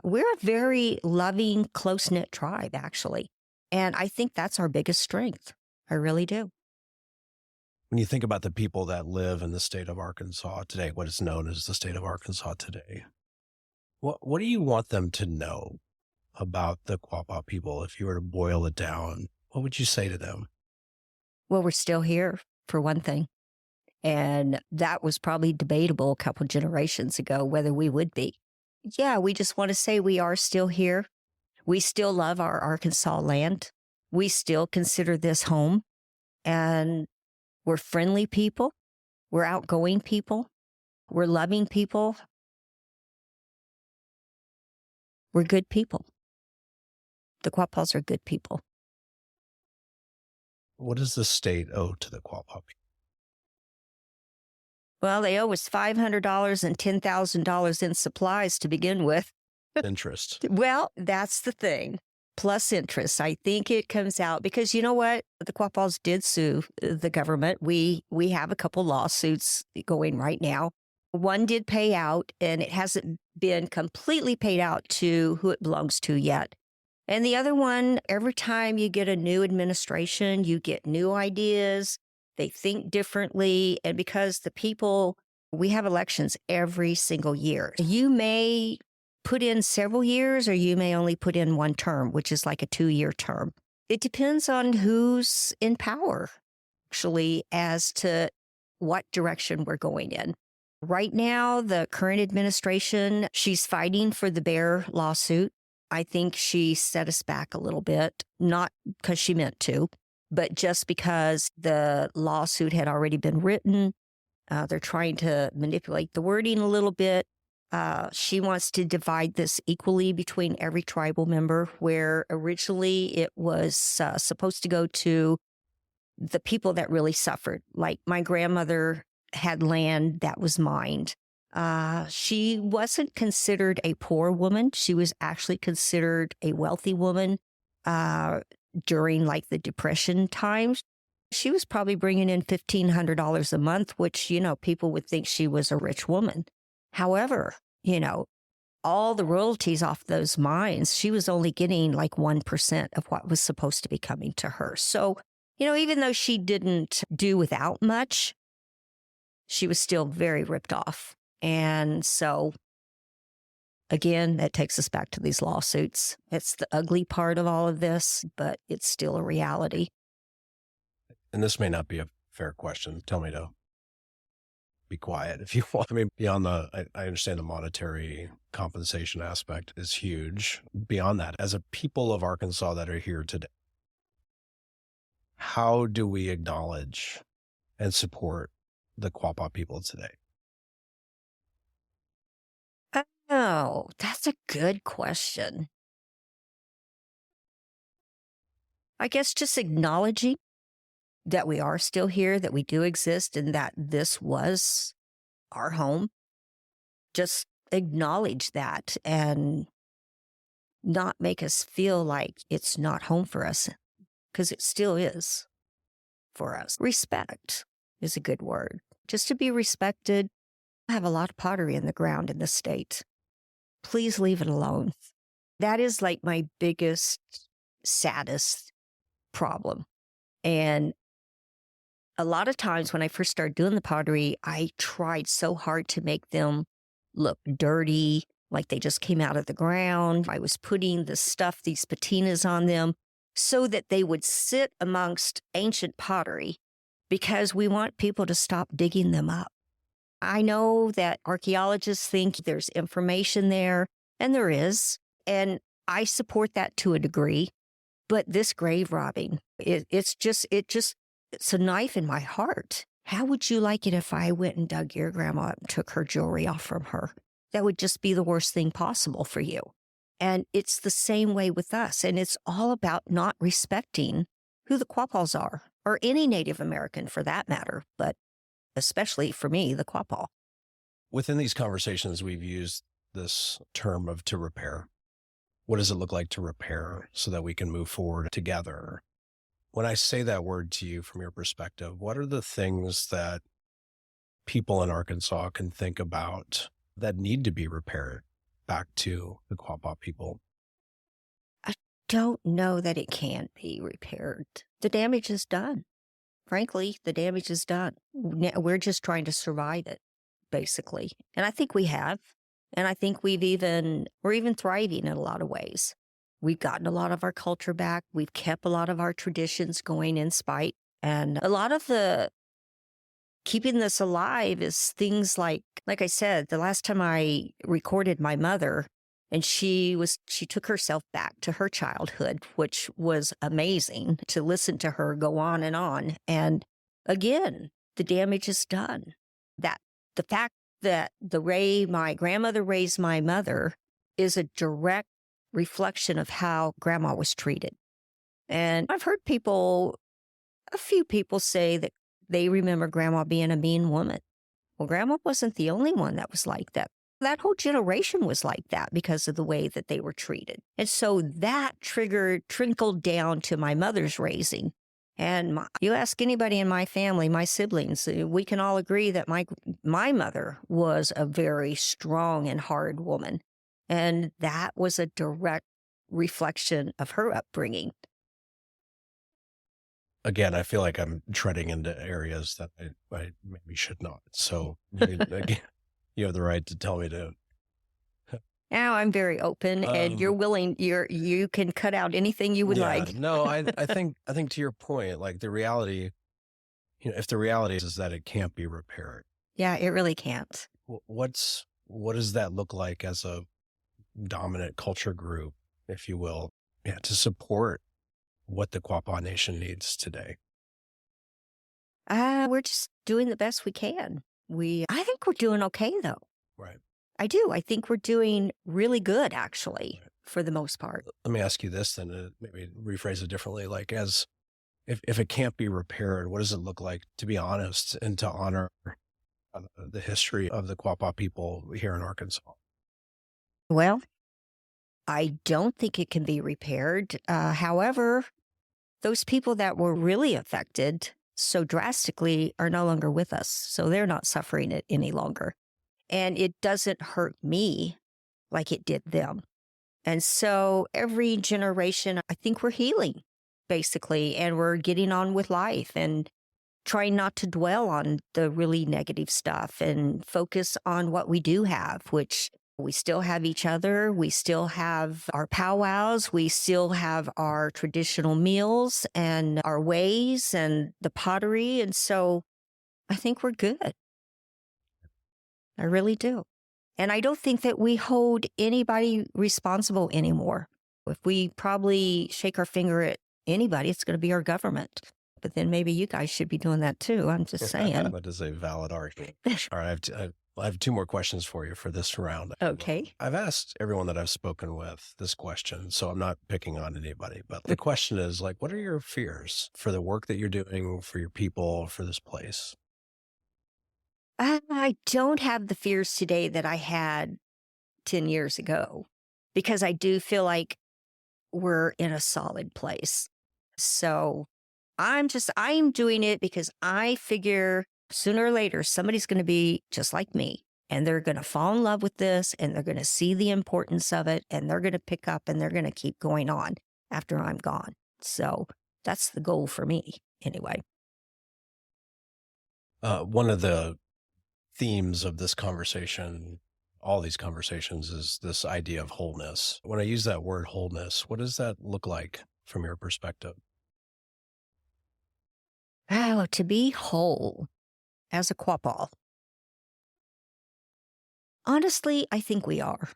We're a very loving, close-knit tribe, actually. And I think that's our biggest strength. I really do. When you think about the people that live in the state of Arkansas today, what is known as the state of Arkansas today, what do you want them to know about the Quapaw people? If you were to boil it down, what would you say to them? Well, we're still here, for one thing. And that was probably debatable a couple generations ago, whether we would be. Yeah, we just want to say we are still here. We still love our Arkansas land. We still consider this home. And we're friendly people. We're outgoing people. We're loving people. We're good people. The Quapaws are good people. What does the state owe to the Quapaw people? Well, they owe us $500 and $10,000 in supplies to begin with. Interest. Well, that's the thing. Plus interest. I think it comes out because you know what? The Quapaws did sue the government. We have a couple lawsuits going right now. One did pay out, and it hasn't been completely paid out to who it belongs to yet. And the other one, every time you get a new administration, you get new ideas. They think differently. And because the people, we have elections every single year. You may put in several years, or you may only put in one term, which is like a 2-year term. It depends on who's in power, actually, as to what direction we're going in. Right now, the current administration, she's fighting for the Bear lawsuit. I think she set us back a little bit, not because she meant to, but just because the lawsuit had already been written. They're trying to manipulate the wording a little bit. She wants to divide this equally between every tribal member, where originally it was supposed to go to the people that really suffered. Like my grandmother had land that was mined. She wasn't considered a poor woman. She was actually considered a wealthy woman during like the Depression times. She was probably bringing in $1,500 a month, which, people would think she was a rich woman. However, all the royalties off those mines, she was only getting like 1% of what was supposed to be coming to her. So, even though she didn't do without much, she was still very ripped off. And so, again, that takes us back to these lawsuits. It's the ugly part of all of this, but it's still a reality. And this may not be a fair question. Tell me to be quiet if you want. I mean, beyond I understand the monetary compensation aspect is huge. Beyond that, as a people of Arkansas that are here today, how do we acknowledge and support the Quapaw people today? Oh, that's a good question. I guess just acknowledging that we are still here, that we do exist, and that this was our home. Just acknowledge that and not make us feel like it's not home for us, because it still is for us. Respect is a good word. Just to be respected. I have a lot of pottery in the ground in this state. Please leave it alone. That is like my biggest, saddest problem. And a lot of times when I first started doing the pottery, I tried so hard to make them look dirty, like they just came out of the ground. I was putting the stuff, these patinas on them, so that they would sit amongst ancient pottery, because we want people to stop digging them up. I know that archaeologists think there's information there, and there is, and I support that to a degree. But this grave robbing, it's a knife in my heart. How would you like it if I went and dug your grandma up and took her jewelry off from her? That would just be the worst thing possible for you. And it's the same way with us. And it's all about not respecting who the Quapaws are, or any Native American for that matter, but especially for me, the Quapaw. Within these conversations, we've used this term of to repair. What does it look like to repair so that we can move forward together? When I say that word to you from your perspective, what are the things that people in Arkansas can think about that need to be repaired back to the Quapaw people? I don't know that it can be repaired. The damage is done. Frankly, the damage is done. We're just trying to survive it, basically. And I think we have. And I think we're even thriving in a lot of ways. We've gotten a lot of our culture back. We've kept a lot of our traditions going in spite. And a lot of the keeping this alive is things like I said, the last time I recorded my mother, and she took herself back to her childhood, which was amazing to listen to her go on. And again, the damage is done. That the fact that the way my grandmother raised my mother is a direct reflection of how grandma was treated. And I've heard a few people say that they remember grandma being a mean woman. Well, grandma wasn't the only one that was like that. That whole generation was like that because of the way that they were treated. And so that trickled down to my mother's raising. And you ask anybody in my family, my siblings, we can all agree that my mother was a very strong and hard woman. And that was a direct reflection of her upbringing. Again, I feel like I'm treading into areas that I maybe should not. So again, you have the right to tell me to. Now I'm very open, and you're willing. You can cut out anything you would like. No, I think to your point, like the reality, if the reality is that it can't be repaired. Yeah, it really can't. What does that look like as a dominant culture group, if you will, to support what the Quapaw Nation needs today? We're just doing the best we can. I think we're doing okay, though. Right. I do. I think we're doing really good, actually, for the most part. Let me ask you this then, maybe rephrase it differently. Like, if it can't be repaired, what does it look like to be honest and to honor the history of the Quapaw people here in Arkansas? Well, I don't think it can be repaired. However, those people that were really affected so drastically are no longer with us. So they're not suffering it any longer. And it doesn't hurt me like it did them. And so every generation, I think we're healing, basically, and we're getting on with life and trying not to dwell on the really negative stuff and focus on what we do have, which we still have each other. We still have our powwows. We still have our traditional meals and our ways and the pottery. And so I think we're good. I really do. And I don't think that we hold anybody responsible anymore. If we probably shake our finger at anybody, it's going to be our government. But then maybe you guys should be doing that too. I'm just saying. That is a valid argument. All right, I have two more questions for you for this round. Okay. I've asked everyone that I've spoken with this question, so I'm not picking on anybody. But the question is, like, what are your fears for the work that you're doing, for your people, for this place? I don't have the fears today that I had 10 years ago because I do feel like we're in a solid place. So I'm doing it because I figure sooner or later somebody's going to be just like me and they're going to fall in love with this and they're going to see the importance of it and they're going to pick up and they're going to keep going on after I'm gone. So that's the goal for me anyway. One of the themes of this conversation, all these conversations, is this idea of wholeness. When I use that word wholeness, what does that look like from your perspective? Oh, to be whole as a Quapaw. Honestly, I think we are.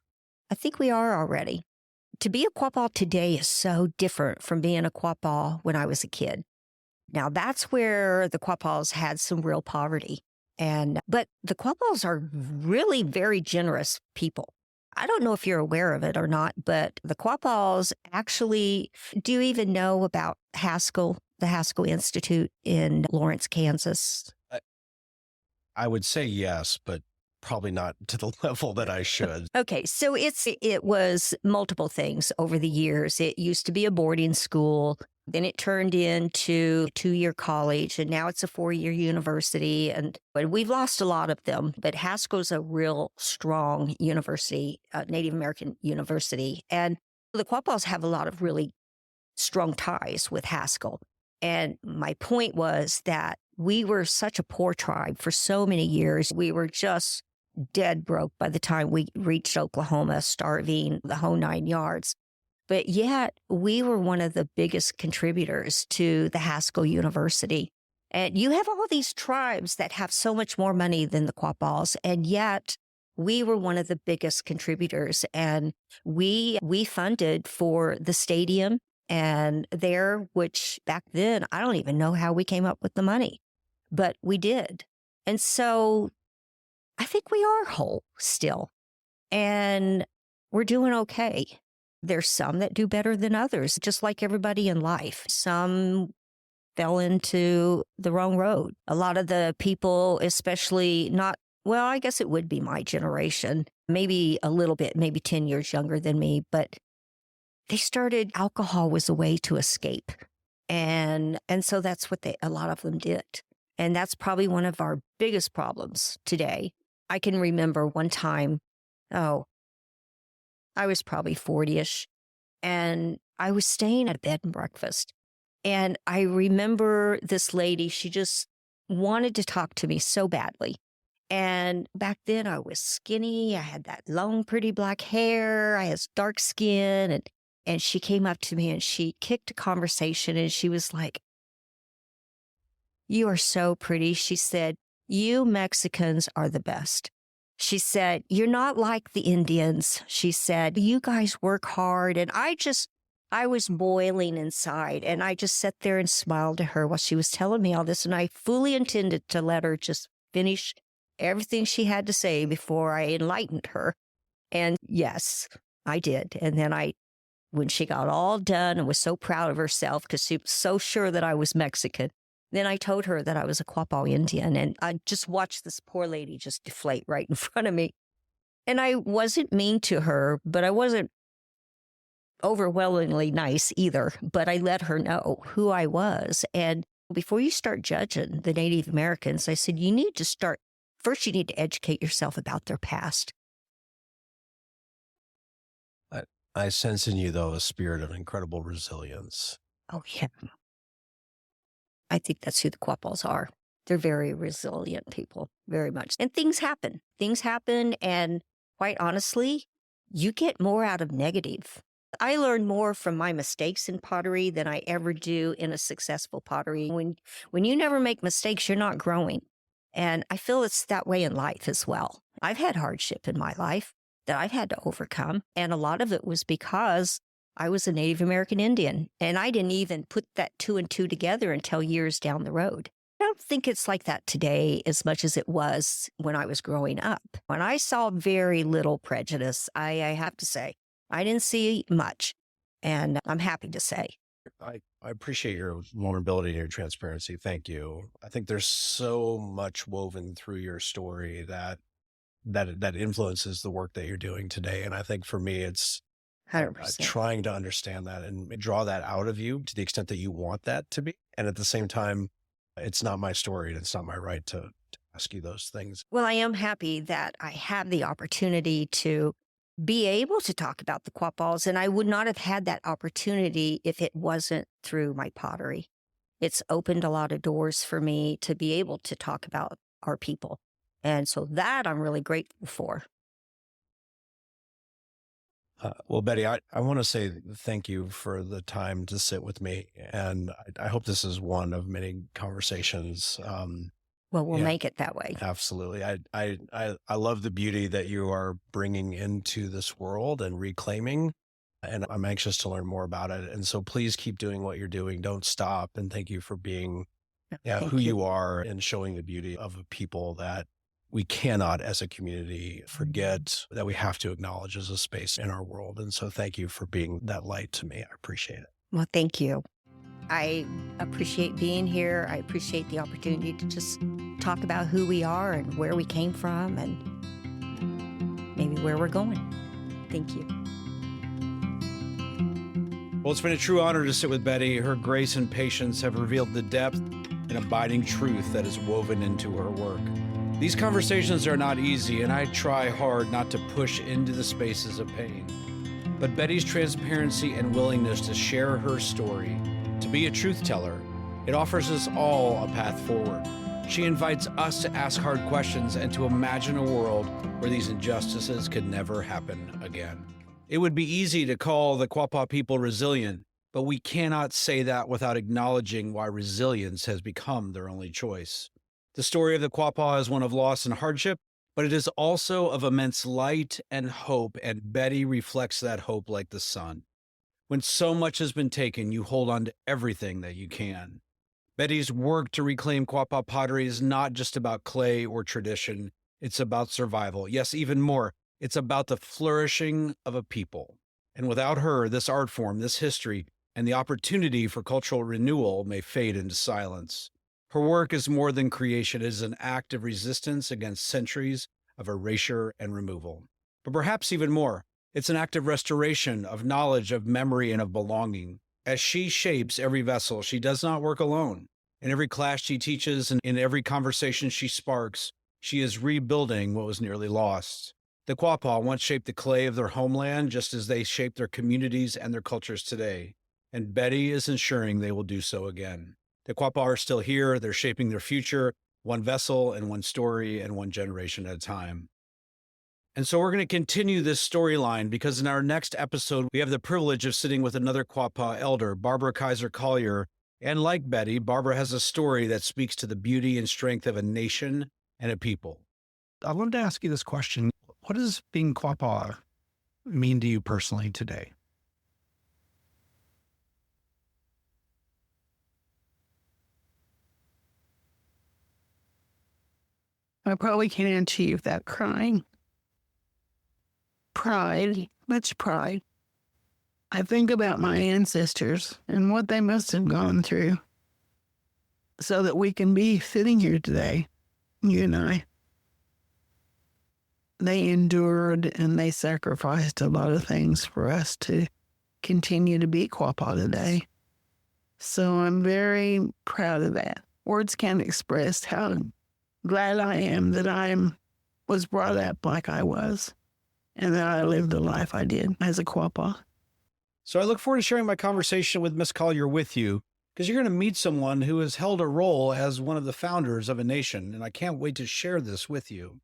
I think we are already. To be a Quapaw today is so different from being a Quapaw when I was a kid. Now, that's where the Quapaws had some real poverty. But the Quapaws are really very generous people. I don't know if you're aware of it or not, but the Quapaws actually, do you even know about Haskell, the Haskell Institute in Lawrence, Kansas? I would say yes, but probably not to the level that I should. Okay, so it was multiple things over the years. It used to be a boarding school. Then it turned into a 2-year college, and now it's a 4-year university. And we've lost a lot of them, but Haskell's a real strong university, Native American university. And the Quapaws have a lot of really strong ties with Haskell. And my point was that we were such a poor tribe for so many years. We were just dead broke by the time we reached Oklahoma, starving, the whole 9 yards. But yet we were one of the biggest contributors to the Haskell University. And you have all these tribes that have so much more money than the Quapaws, and yet we were one of the biggest contributors. And we funded for the stadium and there, which back then, I don't even know how we came up with the money, but we did. And so I think we are whole still, and we're doing okay. There's some that do better than others, just like everybody in life. Some fell into the wrong road. A lot of the people, especially I guess it would be my generation, maybe a little bit, maybe 10 years younger than me, but alcohol was a way to escape. And so that's what a lot of them did. And that's probably one of our biggest problems today. I can remember one time, I was probably 40-ish, and I was staying at a bed and breakfast. And I remember this lady, she just wanted to talk to me so badly. And back then I was skinny. I had that long, pretty black hair. I had dark skin. And she came up to me and she kicked a conversation and she was like, "You are so pretty." She said, "You Mexicans are the best." She said, "You're not like the Indians." She said, "You guys work hard." And I was boiling inside, and I just sat there and smiled to her while she was telling me all this. And I fully intended to let her just finish everything she had to say before I enlightened her. And yes, I did. And then when she got all done and was so proud of herself because she was so sure that I was Mexican, then I told her that I was a Quapaw Indian, and I just watched this poor lady just deflate right in front of me. And I wasn't mean to her, but I wasn't overwhelmingly nice either. But I let her know who I was. And before you start judging the Native Americans, I said, you need to educate yourself about their past. I sense in you, though, a spirit of incredible resilience. Oh, yeah. I think that's who the Quapaws are. They're very resilient people, very much. And things happen. Things happen. And quite honestly, you get more out of negative. I learn more from my mistakes in pottery than I ever do in a successful pottery. When you never make mistakes, you're not growing. And I feel it's that way in life as well. I've had hardship in my life that I've had to overcome. And a lot of it was because I was a Native American Indian, and I didn't even put that 2 and 2 together until years down the road. I don't think it's like that today as much as it was when I was growing up. When I saw very little prejudice, I have to say, I didn't see much, and I'm happy to say. I appreciate your vulnerability and your transparency. Thank you. I think there's so much woven through your story that influences the work that you're doing today. And I think for me, it's 100%. trying to understand that and draw that out of you to the extent that you want that to be. And at the same time, it's not my story and it's not my right to ask you those things. Well, I am happy that I have the opportunity to be able to talk about the Quapaws, and I would not have had that opportunity if it wasn't through my pottery. It's opened a lot of doors for me to be able to talk about our people. And so that I'm really grateful for. Well, Betty, I want to say thank you for the time to sit with me. And I hope this is one of many conversations. Well, we'll make it that way. Absolutely. I love the beauty that you are bringing into this world and reclaiming, and I'm anxious to learn more about it. And so please keep doing what you're doing. Don't stop. And thank you for being who you are and showing the beauty of a people that we cannot, as a community, forget, that we have to acknowledge as a space in our world. And so thank you for being that light to me. I appreciate it. Well, thank you. I appreciate being here. I appreciate the opportunity to just talk about who we are and where we came from and maybe where we're going. Thank you. Well, it's been a true honor to sit with Betty. Her grace and patience have revealed the depth and abiding truth that is woven into her work. These conversations are not easy, and I try hard not to push into the spaces of pain. But Betty's transparency and willingness to share her story, to be a truth teller, it offers us all a path forward. She invites us to ask hard questions and to imagine a world where these injustices could never happen again. It would be easy to call the Quapaw people resilient, but we cannot say that without acknowledging why resilience has become their only choice. The story of the Quapaw is one of loss and hardship, but it is also of immense light and hope, and Betty reflects that hope like the sun. When so much has been taken, you hold on to everything that you can. Betty's work to reclaim Quapaw pottery is not just about clay or tradition. It's about survival. Yes, even more, it's about the flourishing of a people. And without her, this art form, this history, and the opportunity for cultural renewal may fade into silence. Her work is more than creation. It is an act of resistance against centuries of erasure and removal. But perhaps even more, it's an act of restoration, of knowledge, of memory, and of belonging. As she shapes every vessel, she does not work alone. In every class she teaches and in every conversation she sparks, she is rebuilding what was nearly lost. The Quapaw once shaped the clay of their homeland just as they shape their communities and their cultures today. And Betty is ensuring they will do so again. The Quapaw are still here. They're shaping their future, one vessel and one story and one generation at a time. And so we're going to continue this storyline because in our next episode, we have the privilege of sitting with another Quapaw elder, Barbara Kaiser Collier. And like Betty, Barbara has a story that speaks to the beauty and strength of a nation and a people. I wanted to ask you this question. What does being Quapaw mean to you personally today? I probably can't achieve that crying. Pride, much pride. I think about my ancestors and what they must have gone through so that we can be sitting here today, you and I. They endured and they sacrificed a lot of things for us to continue to be Quapaw today. So I'm very proud of that. Words can't express how glad I am that I was brought up like I was. and that I lived the life I did as a Quapaw. So I look forward to sharing my conversation with Miss Collier with you, because you're going to meet someone who has held a role as one of the founders of a nation, and I can't wait to share this with you.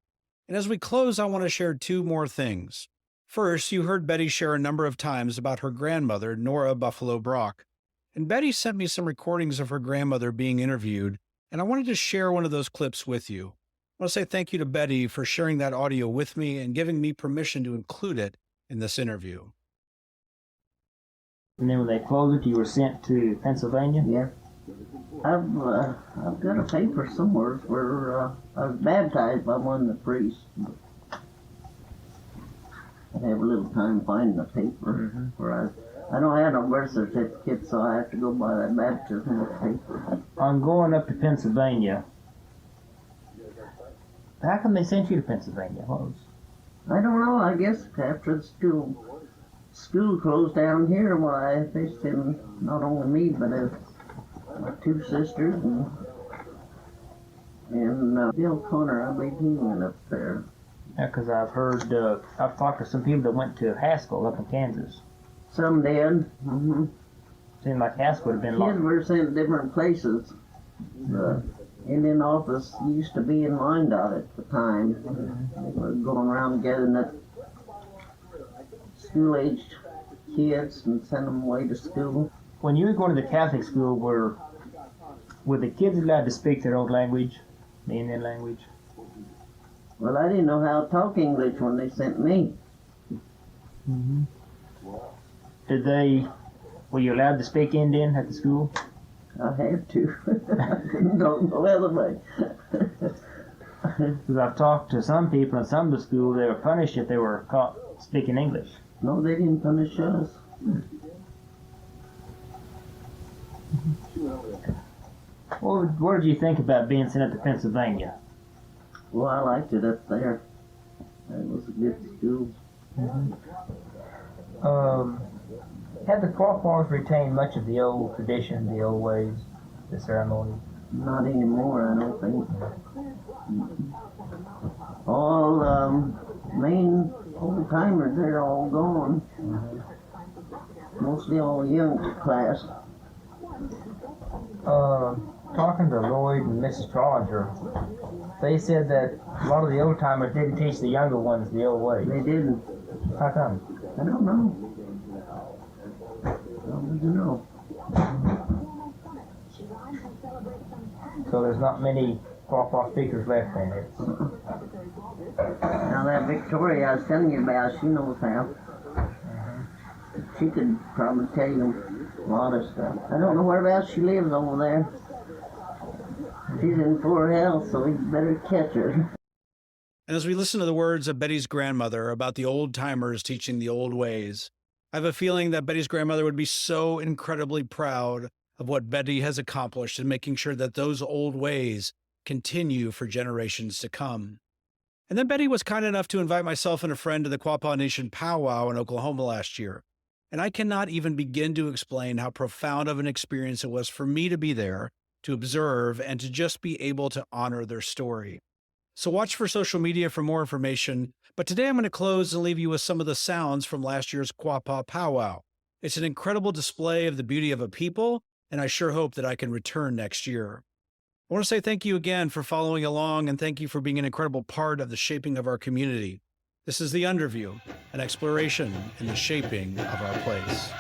And as we close, I want to share two more things. First, you heard Betty share a number of times about her grandmother, Nora Buffalo Brock. And Betty sent me some recordings of her grandmother being interviewed, and I wanted to share one of those clips with you. I want to say thank you to Betty for sharing that audio with me and giving me permission to include it in this interview. And then when they closed it, you were sent to Pennsylvania? Yeah. I've got a paper somewhere where I was baptized by one of the priests. I have a little time finding the paper where I don't have no birth certificate, so I have to go by that baptismal paper. On going up to Pennsylvania, how come they sent you to Pennsylvania? I don't know. I guess after the school closed down here, why they sent not only me but my two sisters and Bill Conner. I believe he went up there. Yeah, because I've talked to some people that went to Haskell up in Kansas. Some did. Seemed like Haskell would have been Kids were sent different places. The Indian office used to be in Wyandotte at the time. They were going around gathering up school-aged kids and send them away to school. When you were going to the Catholic school, were the kids allowed to speak their own language, the Indian language? Well, I didn't know how to talk English when they sent me. Were you allowed to speak Indian at the school? I had to. I couldn't talk no other way. Because I've talked to some people in some of the school, they were punished if they were caught speaking English. No, they didn't punish us. What did you think about being sent up to Pennsylvania? Well, I liked it up there. It was a good school. Had the Quapaws retained much of the old tradition, the old ways, the ceremonies? Not anymore, I don't think. All main old-timers, they're all gone. Mostly all young class. Talking to Lloyd and Mrs. Trollinger, they said that a lot of the old-timers didn't teach the younger ones the old ways. They didn't. How come? I don't know. I don't know. So there's not many Quapaw speakers left in it. Now that Victoria I was telling you about, she knows how. She could probably tell you a lot of stuff. I don't know whereabouts she lives over there. She's in poor health, so we better catch her. And as we listen to the words of Betty's grandmother about the old timers teaching the old ways, I have a feeling that Betty's grandmother would be so incredibly proud of what Betty has accomplished in making sure that those old ways continue for generations to come. And then Betty was kind enough to invite myself and a friend to the Quapaw Nation powwow in Oklahoma last year. And I cannot even begin to explain how profound of an experience it was for me to be there, to observe, and to just be able to honor their story. So watch for social media for more information. But today I'm going to close and leave you with some of the sounds from last year's Quapaw powwow. It's an incredible display of the beauty of a people, and I sure hope that I can return next year. I want to say thank you again for following along, and thank you for being an incredible part of the shaping of our community. This is The Underview, an exploration in the shaping of our place.